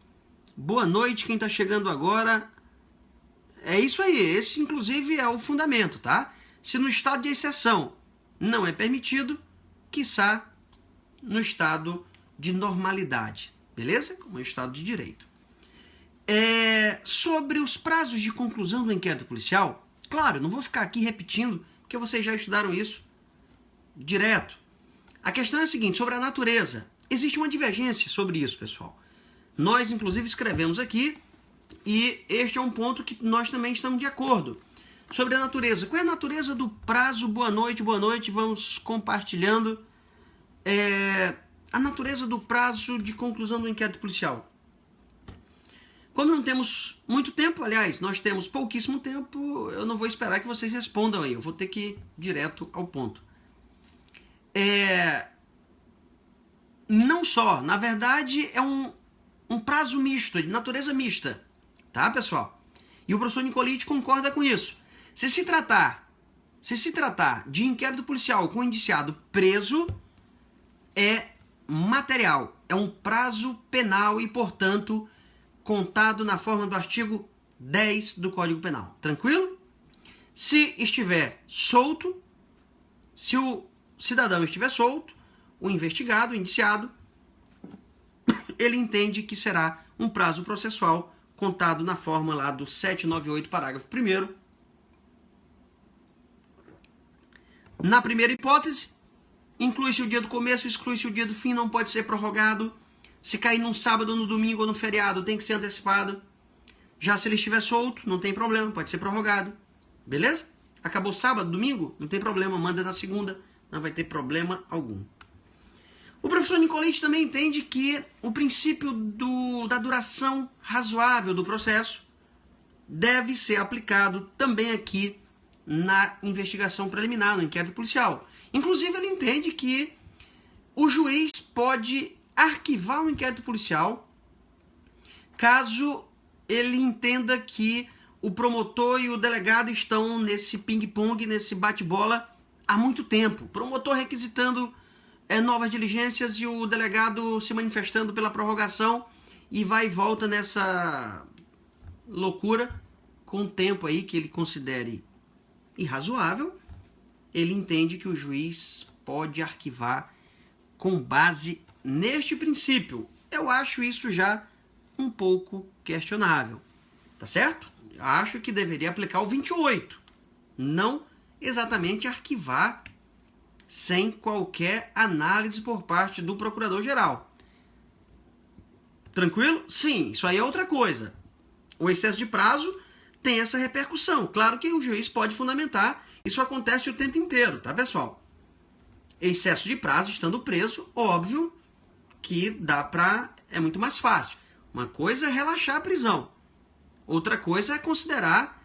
Boa noite, quem está chegando agora. É isso aí, esse inclusive é o fundamento, tá? Se no estado de exceção não é permitido, quiçá no estado de normalidade, beleza? Como é o estado de direito. Sobre os prazos de conclusão do inquérito policial, claro, não vou ficar aqui repetindo, porque vocês já estudaram isso direto. A questão é a seguinte, sobre a natureza. Existe uma divergência sobre isso, pessoal. Nós, inclusive, escrevemos aqui, e este é um ponto que nós também estamos de acordo. Sobre a natureza. Qual é a natureza do prazo? Boa noite, vamos compartilhando. A natureza do prazo de conclusão do inquérito policial. Como não temos muito tempo, aliás, nós temos pouquíssimo tempo, eu não vou esperar que vocês respondam aí, eu vou ter que ir direto ao ponto. Não só, na verdade é um prazo misto, de natureza mista, tá, pessoal? E o professor Nicolete concorda com isso. Se se tratar de inquérito policial com indiciado preso, é material, é um prazo penal e, portanto, contado na forma do artigo 10 do Código Penal. Tranquilo? Se estiver solto, se o cidadão estiver solto, o investigado, o indiciado, ele entende que será um prazo processual contado na forma lá do 798, parágrafo 1º. Na primeira hipótese, inclui-se o dia do começo, exclui-se o dia do fim, não pode ser prorrogado. Se cair num sábado, no domingo ou no feriado, tem que ser antecipado. Já se ele estiver solto, não tem problema, pode ser prorrogado. Beleza? Acabou sábado, domingo, não tem problema, manda na segunda, não vai ter problema algum. O professor Nicolete também entende que o princípio da duração razoável do processo deve ser aplicado também aqui na investigação preliminar, no inquérito policial. Inclusive, ele entende que o juiz pode arquivar o inquérito policial caso ele entenda que o promotor e o delegado estão nesse ping-pong, nesse bate-bola há muito tempo. O promotor requisitando novas diligências e o delegado se manifestando pela prorrogação e vai e volta nessa loucura com o tempo aí que ele considere irrazoável. Ele entende que o juiz pode arquivar com base neste princípio. Eu acho isso já um pouco questionável, tá certo? Eu acho que deveria aplicar o 28, não exatamente arquivar sem qualquer análise por parte do procurador-geral. Tranquilo? Sim, isso aí é outra coisa. O excesso de prazo tem essa repercussão. Claro que o juiz pode fundamentar, isso acontece o tempo inteiro, tá, pessoal? Excesso de prazo estando preso, óbvio que é muito mais fácil. Uma coisa é relaxar a prisão. Outra coisa é considerar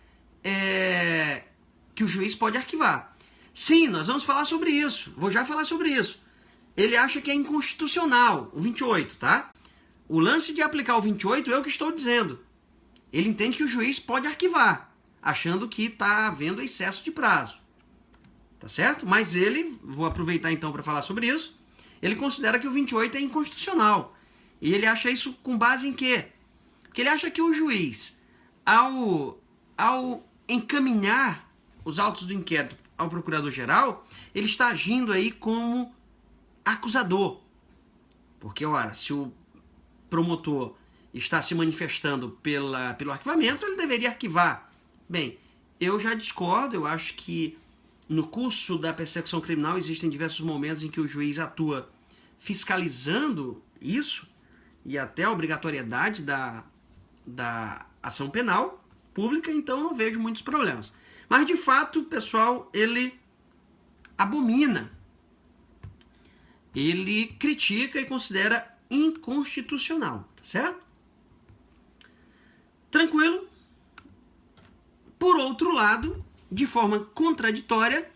que o juiz pode arquivar. Sim, nós vamos falar sobre isso. Vou já falar sobre isso. Ele acha que é inconstitucional o 28, tá? O lance de aplicar o 28 é o que estou dizendo. Ele entende que o juiz pode arquivar, achando que está havendo excesso de prazo. Tá certo? Mas ele, vou aproveitar então para falar sobre isso, ele considera que o 28 é inconstitucional. E ele acha isso com base em quê? Porque ele acha que o juiz, ao encaminhar os autos do inquérito ao procurador-geral, ele está agindo aí como acusador. Porque, ora, se o promotor está se manifestando pelo arquivamento, ele deveria arquivar. Bem, eu já discordo, eu acho que no curso da persecução criminal existem diversos momentos em que o juiz atua fiscalizando isso e até a obrigatoriedade da ação penal pública, então não vejo muitos problemas. Mas, de fato, o pessoal, ele abomina, ele critica e considera inconstitucional, tá certo? Tranquilo? Por outro lado, de forma contraditória,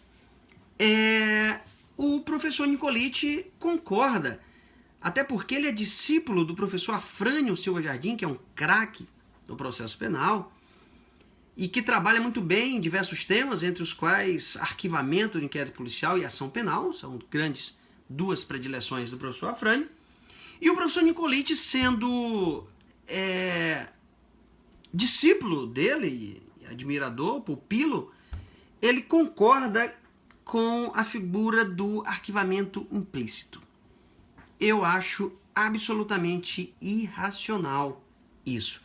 o professor Nicolite concorda, até porque ele é discípulo do professor Afrânio Silva Jardim, que é um craque do processo penal, e que trabalha muito bem em diversos temas, entre os quais arquivamento do inquérito policial e ação penal, são grandes duas predileções do professor Afrânio. E o professor Nicolite, sendo discípulo dele, admirador, pupilo, ele concorda com a figura do arquivamento implícito. Eu acho absolutamente irracional isso.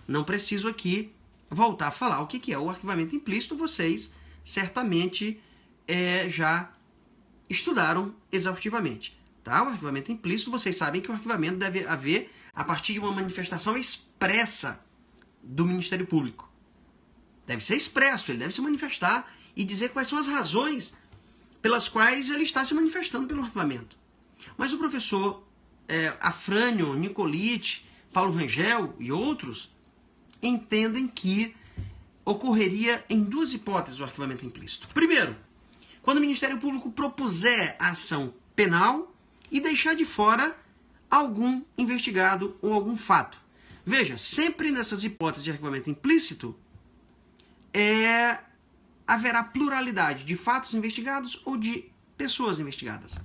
Não preciso aqui voltar a falar o que é o arquivamento implícito, vocês certamente já estudaram exaustivamente. Tá? O arquivamento implícito, vocês sabem que o arquivamento deve haver a partir de uma manifestação expressa do Ministério Público. Deve ser expresso, ele deve se manifestar e dizer quais são as razões pelas quais ele está se manifestando pelo arquivamento. Mas o professor Afrânio, Nicolite, Paulo Rangel e outros entendem que ocorreria em duas hipóteses o arquivamento implícito. Primeiro, quando o Ministério Público propuser a ação penal e deixar de fora algum investigado ou algum fato. Veja, sempre nessas hipóteses de arquivamento implícito, haverá pluralidade de fatos investigados ou de pessoas investigadas.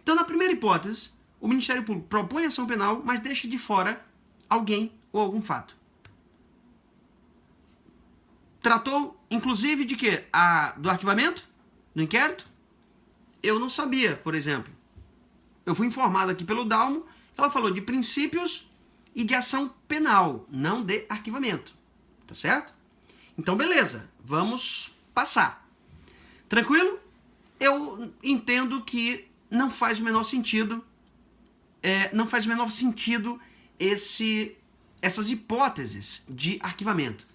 Então, na primeira hipótese, o Ministério Público propõe ação penal, mas deixa de fora alguém ou algum fato. Tratou, inclusive, de quê? Do arquivamento? Do inquérito? Eu não sabia, por exemplo. Eu fui informado aqui pelo Dalmo, ela falou de princípios e de ação penal, não de arquivamento. Tá certo? Então, beleza. Vamos passar. Tranquilo? Eu entendo que não faz o menor sentido essas hipóteses de arquivamento.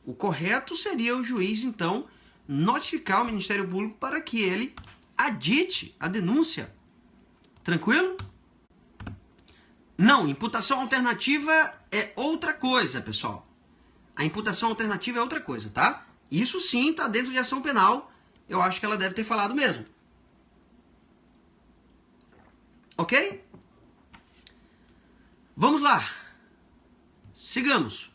O correto seria o juiz, então, notificar o Ministério Público para que ele adite a denúncia. Tranquilo? Não, imputação alternativa é outra coisa, pessoal. A imputação alternativa é outra coisa, tá? Isso sim está dentro de ação penal. Eu acho que ela deve ter falado mesmo. Ok? Vamos lá. Sigamos.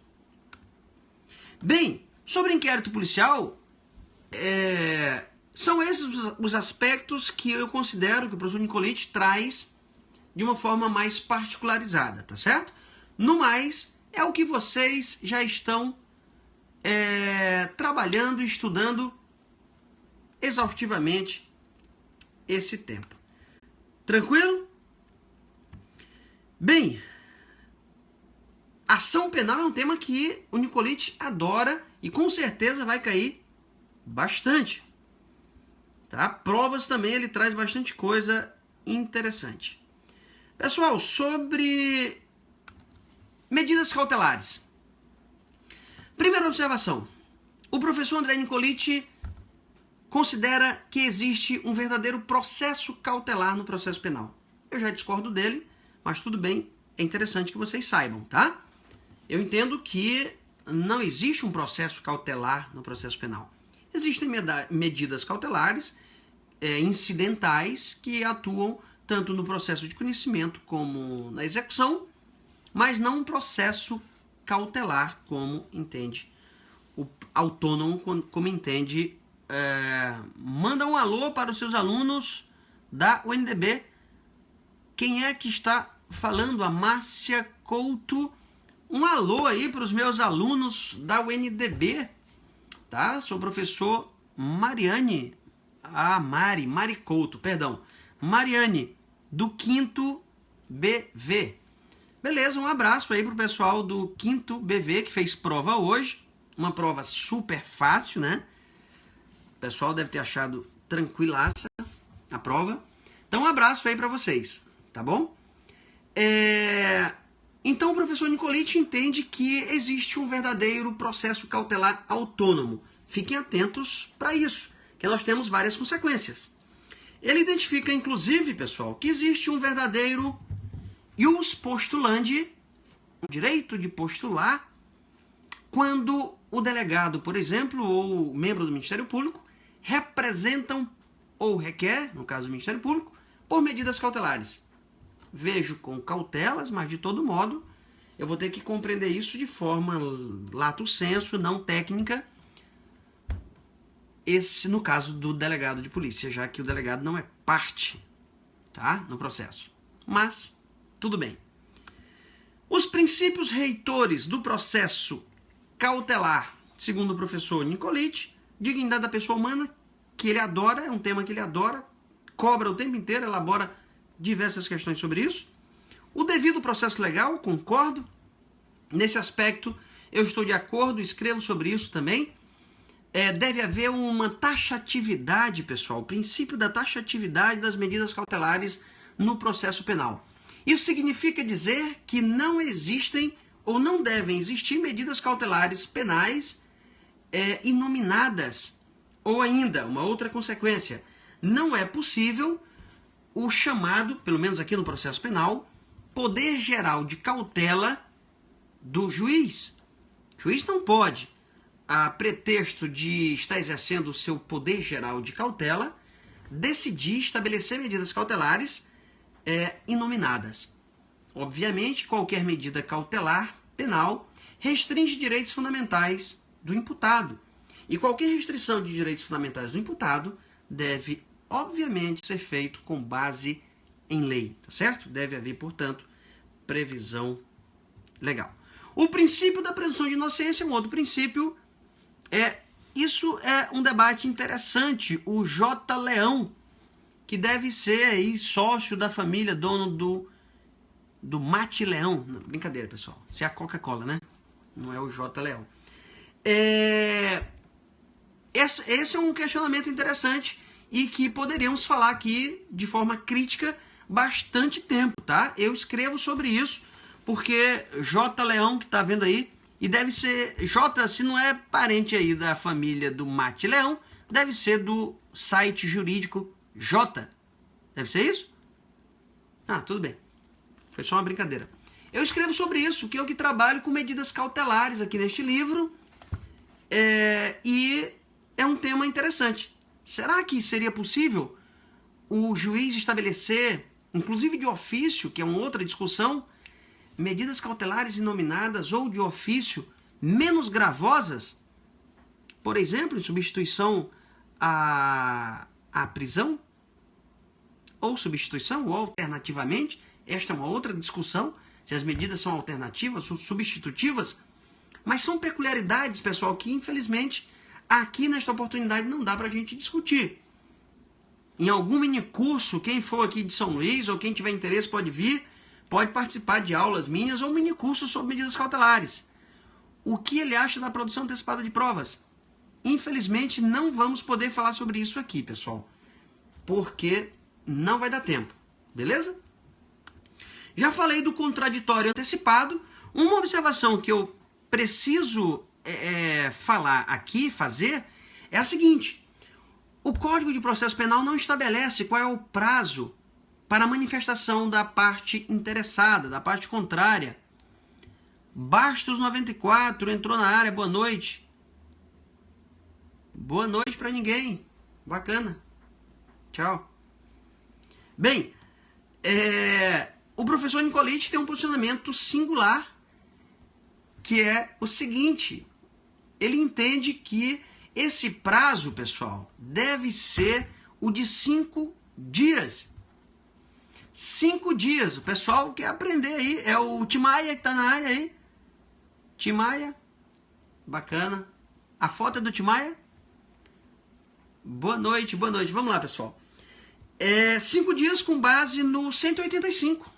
Bem, sobre inquérito policial, são esses os aspectos que eu considero que o professor Nicolete traz de uma forma mais particularizada, tá certo? No mais, é o que vocês já estão trabalhando e estudando exaustivamente esse tempo. Tranquilo? Bem, ação penal é um tema que o Nicolete adora e com certeza vai cair bastante. Tá? Provas também ele traz bastante coisa interessante. Pessoal, sobre medidas cautelares. Primeira observação. O professor André Nicolete considera que existe um verdadeiro processo cautelar no processo penal. Eu já discordo dele, mas tudo bem, é interessante que vocês saibam, tá? Eu entendo que não existe um processo cautelar no processo penal. Existem medidas cautelares incidentais que atuam tanto no processo de conhecimento como na execução, mas não um processo cautelar como entende o autônomo, como entende. Manda um alô para os seus alunos da UNDB. Quem é que está falando? A Márcia Couto. Um alô aí para os meus alunos da UNDB, tá? Sou o professor Mariane, Mari Couto, perdão, Mariane, do 5º BV. Beleza, um abraço aí pro pessoal do 5º BV que fez prova hoje, uma prova super fácil, né? O pessoal deve ter achado tranquilaça a prova. Então um abraço aí para vocês, tá bom? Então o professor Nicolete entende que existe um verdadeiro processo cautelar autônomo. Fiquem atentos para isso, que nós temos várias consequências. Ele identifica, inclusive, pessoal, que existe um verdadeiro ius postulandi, um direito de postular, quando o delegado, por exemplo, ou o membro do Ministério Público, representam ou requer, no caso do Ministério Público, por medidas cautelares. Vejo com cautelas, mas de todo modo eu vou ter que compreender isso de forma lato sensu, não técnica, esse no caso do delegado de polícia, já que o delegado não é parte, tá, no processo. Mas, tudo bem. Os princípios reitores do processo cautelar, segundo o professor Nicolete, dignidade da pessoa humana, que ele adora, é um tema que ele adora, cobra o tempo inteiro, elabora diversas questões sobre isso. O devido processo legal, concordo. Nesse aspecto, eu estou de acordo, escrevo sobre isso também. Deve haver uma taxatividade, pessoal, o princípio da taxatividade das medidas cautelares no processo penal. Isso significa dizer que não existem ou não devem existir medidas cautelares penais inominadas. Ou ainda, uma outra consequência, não é possível o chamado, pelo menos aqui no processo penal, poder geral de cautela do juiz. O juiz não pode, a pretexto de estar exercendo o seu poder geral de cautela, decidir estabelecer medidas cautelares inominadas. Obviamente, qualquer medida cautelar penal restringe direitos fundamentais do imputado. E qualquer restrição de direitos fundamentais do imputado deve, obviamente, ser feito com base em lei, tá certo? Deve haver, portanto, previsão legal. O princípio da presunção de inocência é um outro princípio. Isso é um debate interessante. O J. Leão, que deve ser aí sócio da família, dono do Mate Leão. Não, brincadeira, pessoal. Isso é a Coca-Cola, né? Não é o J. Leão. Esse é um questionamento interessante e que poderíamos falar aqui de forma crítica bastante tempo, tá? Eu escrevo sobre isso porque J. Leão, que tá vendo aí, e deve ser, J, se não é parente aí da família do Mate Leão, deve ser do site jurídico J. Deve ser isso? Ah, tudo bem. Foi só uma brincadeira. Eu escrevo sobre isso, que eu que trabalho com medidas cautelares aqui neste livro, e é um tema interessante. Será que seria possível o juiz estabelecer, inclusive de ofício, que é uma outra discussão, medidas cautelares inominadas ou de ofício menos gravosas, por exemplo, em substituição à prisão, ou substituição, ou alternativamente? Esta é uma outra discussão, se as medidas são alternativas ou substitutivas, mas são peculiaridades, pessoal, que infelizmente aqui nesta oportunidade não dá para a gente discutir. Em algum minicurso, quem for aqui de São Luís ou quem tiver interesse pode vir, pode participar de aulas minhas ou minicursos sobre medidas cautelares. O que ele acha da produção antecipada de provas? Infelizmente não vamos poder falar sobre isso aqui, pessoal, porque não vai dar tempo, beleza? Já falei do contraditório antecipado. Uma observação que eu preciso falar aqui, fazer, é a seguinte: o Código de Processo Penal não estabelece qual é o prazo para a manifestação da parte interessada, da parte contrária. Bastos 94 entrou na área, boa noite. Boa noite para ninguém. Bacana. Tchau. Bem, o professor Nicolite tem um posicionamento singular, que é o seguinte: ele entende que esse prazo, pessoal, deve ser o de 5 dias. 5 dias. O pessoal quer aprender aí. É o Timaia que está na área aí. Timaia. Bacana. A foto é do Timaia? Boa noite, boa noite. Vamos lá, pessoal. 5 dias com base no 185.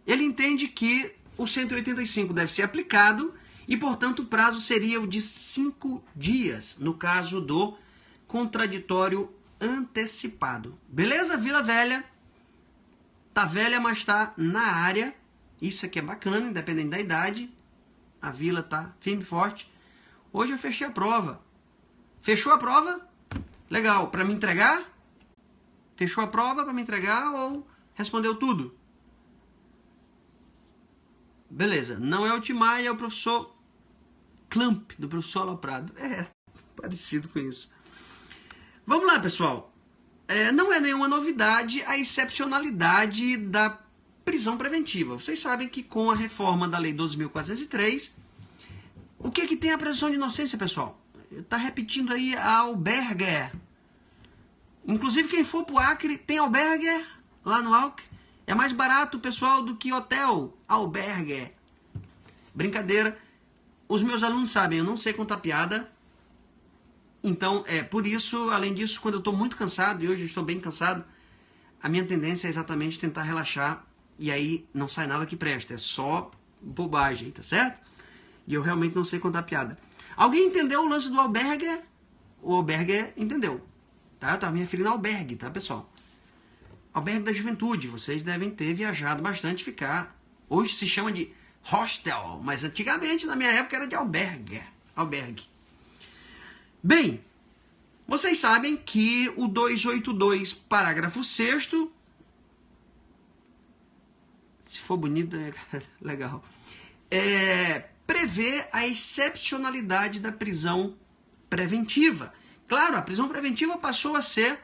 Ele entende que o 185 deve ser aplicado e, portanto, o prazo seria o de 5 dias, no caso do contraditório antecipado. Beleza, Vila Velha? Tá velha, mas tá na área. Isso aqui é bacana, independente da idade. A Vila tá firme e forte. Hoje eu fechei a prova. Fechou a prova? Legal. Para me entregar? Fechou a prova para me entregar ou respondeu tudo? Beleza. Não é o Timai, é o professor Clamp, do professor Aloprado. Parecido com isso. Vamos lá, pessoal. Não é nenhuma novidade a excepcionalidade da prisão preventiva. Vocês sabem que com a reforma da Lei 12.403, o que tem a presunção de inocência, pessoal? Está repetindo aí a Alberger. Inclusive, quem for para o Acre, tem Alberger lá no Acre. É mais barato, pessoal, do que hotel. Alberger. Brincadeira. Os meus alunos sabem, eu não sei contar piada. Então, por isso, além disso, quando eu estou muito cansado, e hoje eu estou bem cansado, a minha tendência é exatamente tentar relaxar, e aí não sai nada que presta, é só bobagem, tá certo? E eu realmente não sei contar piada. Alguém entendeu o lance do Alberger? O Alberger entendeu, tá? Tá me referindo ao albergue, tá, pessoal? Albergue da juventude, vocês devem ter viajado bastante, ficar. Hoje se chama de hostel, mas antigamente, na minha época, era de albergue. Bem, vocês sabem que o 282, parágrafo 6º, se for bonito, é legal, prevê a excepcionalidade da prisão preventiva. Claro, a prisão preventiva passou a ser,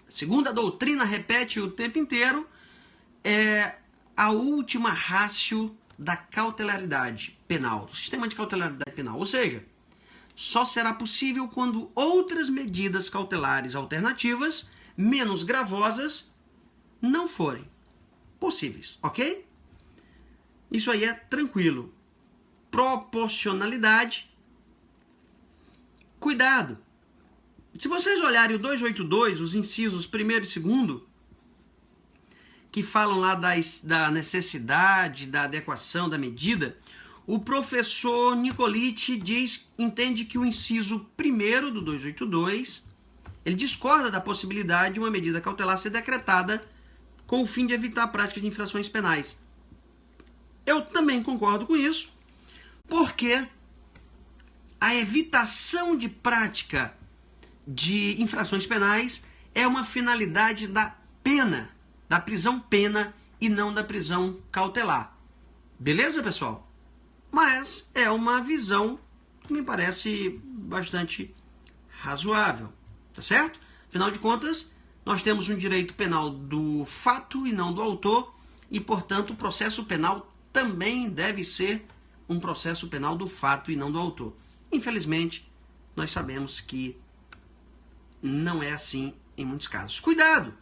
segundo a doutrina repete o tempo inteiro, a última ratio da cautelaridade penal, do sistema de cautelaridade penal. Ou seja, só será possível quando outras medidas cautelares alternativas, menos gravosas, não forem possíveis, ok? Isso aí é tranquilo. Proporcionalidade. Cuidado. Se vocês olharem o 282, os incisos 1º e 2º, que falam lá da necessidade, da adequação da medida, o professor Nicolite entende que o inciso 1º do 282, ele discorda da possibilidade de uma medida cautelar ser decretada com o fim de evitar a prática de infrações penais. Eu também concordo com isso, porque a evitação de prática de infrações penais é uma finalidade da pena, da prisão-pena e não da prisão cautelar. Beleza, pessoal? Mas é uma visão que me parece bastante razoável, tá certo? Afinal de contas, nós temos um direito penal do fato e não do autor, e, portanto, o processo penal também deve ser um processo penal do fato e não do autor. Infelizmente, nós sabemos que não é assim em muitos casos. Cuidado!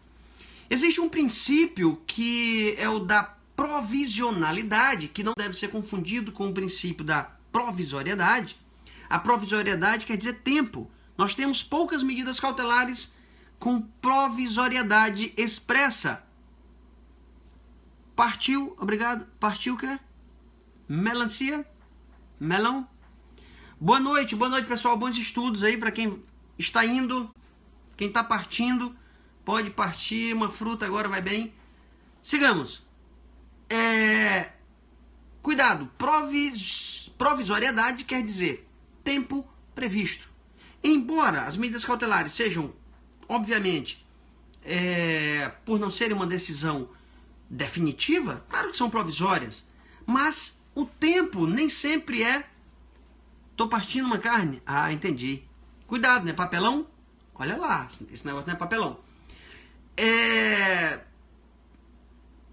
Existe um princípio que é o da provisionalidade, que não deve ser confundido com o princípio da provisoriedade. A provisoriedade quer dizer tempo. Nós temos poucas medidas cautelares com provisoriedade expressa. Partiu, obrigado. Partiu o quê? Melancia? Melão? Boa noite, pessoal. Bons estudos aí para quem está indo. Quem está partindo, pode partir. Uma fruta agora vai bem. Sigamos. Cuidado. Provisoriedade quer dizer tempo previsto. Embora as medidas cautelares sejam, obviamente, por não serem uma decisão definitiva, claro que são provisórias, mas o tempo nem sempre é... Tô partindo uma carne? Ah, entendi. Cuidado, né? Papelão? Olha lá, esse negócio não é papelão.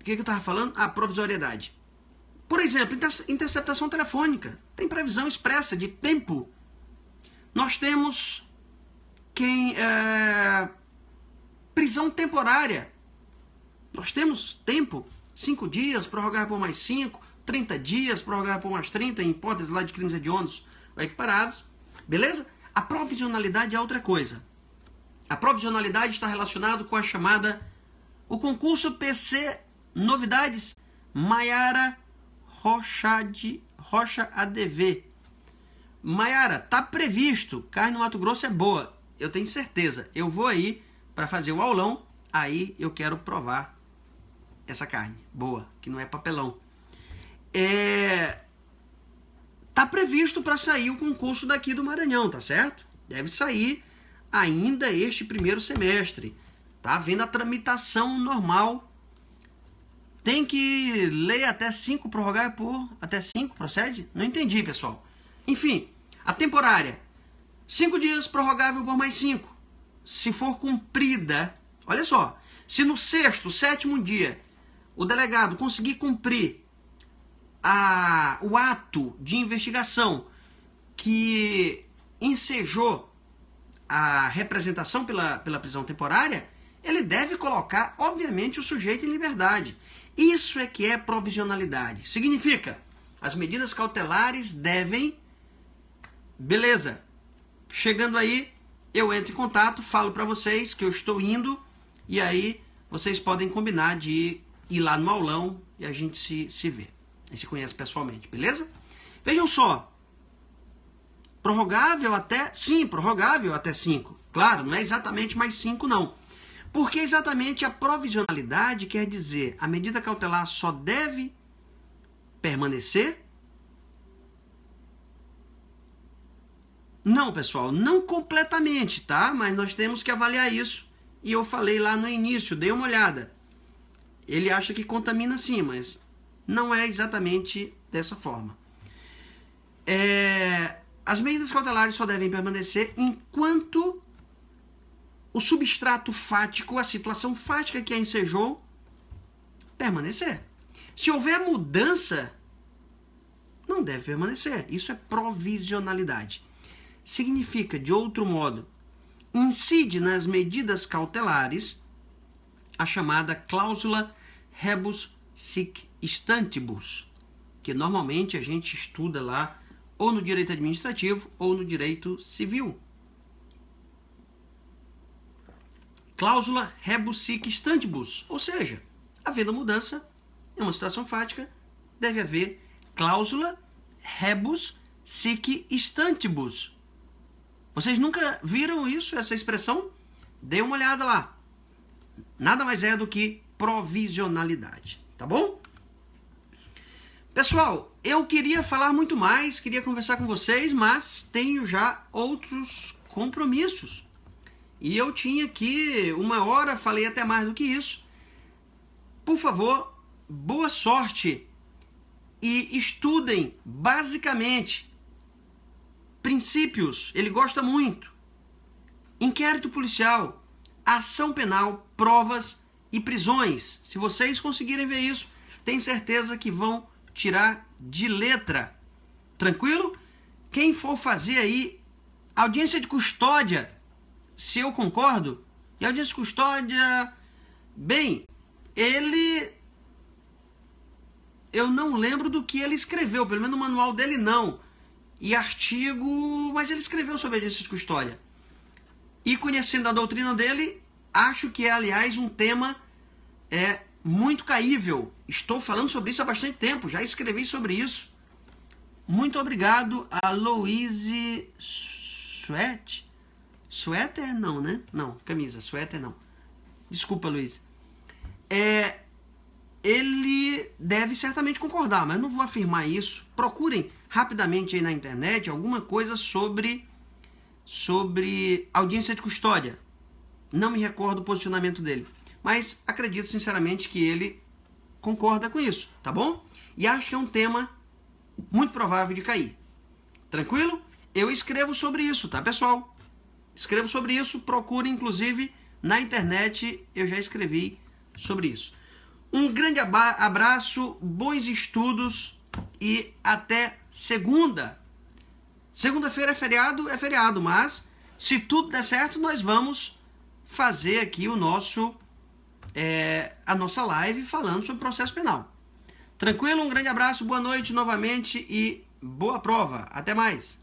O que eu estava falando? Ah, provisoriedade. Por exemplo, interceptação telefônica. Tem previsão expressa de tempo. Nós temos prisão temporária. Nós temos tempo. 5 dias, prorrogar por mais 5, 30 dias, prorrogar por mais 30, em hipótese lá de crimes hediondos ou equiparados. Beleza? A provisionalidade é outra coisa. A provisionalidade está relacionada com a chamada... O concurso PC Novidades Maiara Rocha ADV. Maiara, tá previsto. Carne no Mato Grosso é boa. Eu tenho certeza. Eu vou aí para fazer o aulão. Aí eu quero provar essa carne boa, que não é papelão. Tá previsto para sair o concurso daqui do Maranhão, tá certo? Deve sair ainda este primeiro semestre. Tá havendo a tramitação normal. Tem que ler até 5, prorrogar por até 5, procede? Não entendi, pessoal. Enfim, a temporária. 5 dias, prorrogável por mais 5. Se for cumprida, olha só, se no 6º, 7º dia, o delegado conseguir cumprir o ato de investigação que ensejou a representação pela prisão temporária, ele deve colocar, obviamente, o sujeito em liberdade. Isso é que é provisionalidade. Significa, as medidas cautelares devem... Beleza. Chegando aí, eu entro em contato, falo para vocês que eu estou indo, e aí vocês podem combinar de ir lá no aulão e a gente se vê. E se conhece pessoalmente, beleza? Vejam só. Prorrogável até... Sim, prorrogável até 5. Claro, não é exatamente mais 5, não. Porque exatamente a provisionalidade quer dizer a medida cautelar só deve permanecer? Não, pessoal, não completamente, tá? Mas nós temos que avaliar isso. E eu falei lá no início, dei uma olhada. Ele acha que contamina sim, mas não é exatamente dessa forma. As medidas cautelares só devem permanecer enquanto o substrato fático, a situação fática que a ensejou, permanecer. Se houver mudança, não deve permanecer. Isso é provisionalidade. Significa, de outro modo, incide nas medidas cautelares a chamada cláusula rebus sic stantibus, que normalmente a gente estuda lá ou no direito administrativo ou no direito civil. Cláusula rebus sic stantibus, ou seja, havendo mudança em uma situação fática, deve haver cláusula rebus sic stantibus. Vocês nunca viram isso, essa expressão? Dê uma olhada lá. Nada mais é do que provisionalidade, tá bom? Pessoal, eu queria falar muito mais, queria conversar com vocês, mas tenho já outros compromissos. E eu tinha aqui 1 hora, falei até mais do que isso. Por favor, boa sorte e estudem basicamente princípios. Ele gosta muito. Inquérito policial, ação penal, provas e prisões. Se vocês conseguirem ver isso, tenho certeza que vão tirar de letra. Tranquilo? Quem for fazer aí audiência de custódia, se eu concordo, e audiência de custódia, bem, eu não lembro do que ele escreveu, pelo menos no manual dele não, e artigo, mas ele escreveu sobre audiência de custódia. E conhecendo a doutrina dele, acho que é, aliás, um tema muito caível. Estou falando sobre isso há bastante tempo, já escrevi sobre isso. Muito obrigado a Louise Suéter não, né? Não, camisa, suéter não. Desculpa, Luiz. Ele deve certamente concordar, mas eu não vou afirmar isso. Procurem rapidamente aí na internet alguma coisa sobre audiência de custódia. Não me recordo o posicionamento dele, mas acredito sinceramente que ele concorda com isso, tá bom? E acho que é um tema muito provável de cair. Tranquilo? Eu escrevo sobre isso, tá, pessoal? Escrevo sobre isso, procure inclusive na internet, eu já escrevi sobre isso. Um grande abraço, bons estudos e até segunda. Segunda-feira é feriado, mas se tudo der certo, nós vamos fazer aqui a nossa live falando sobre processo penal. Tranquilo? Um grande abraço, boa noite novamente e boa prova. Até mais.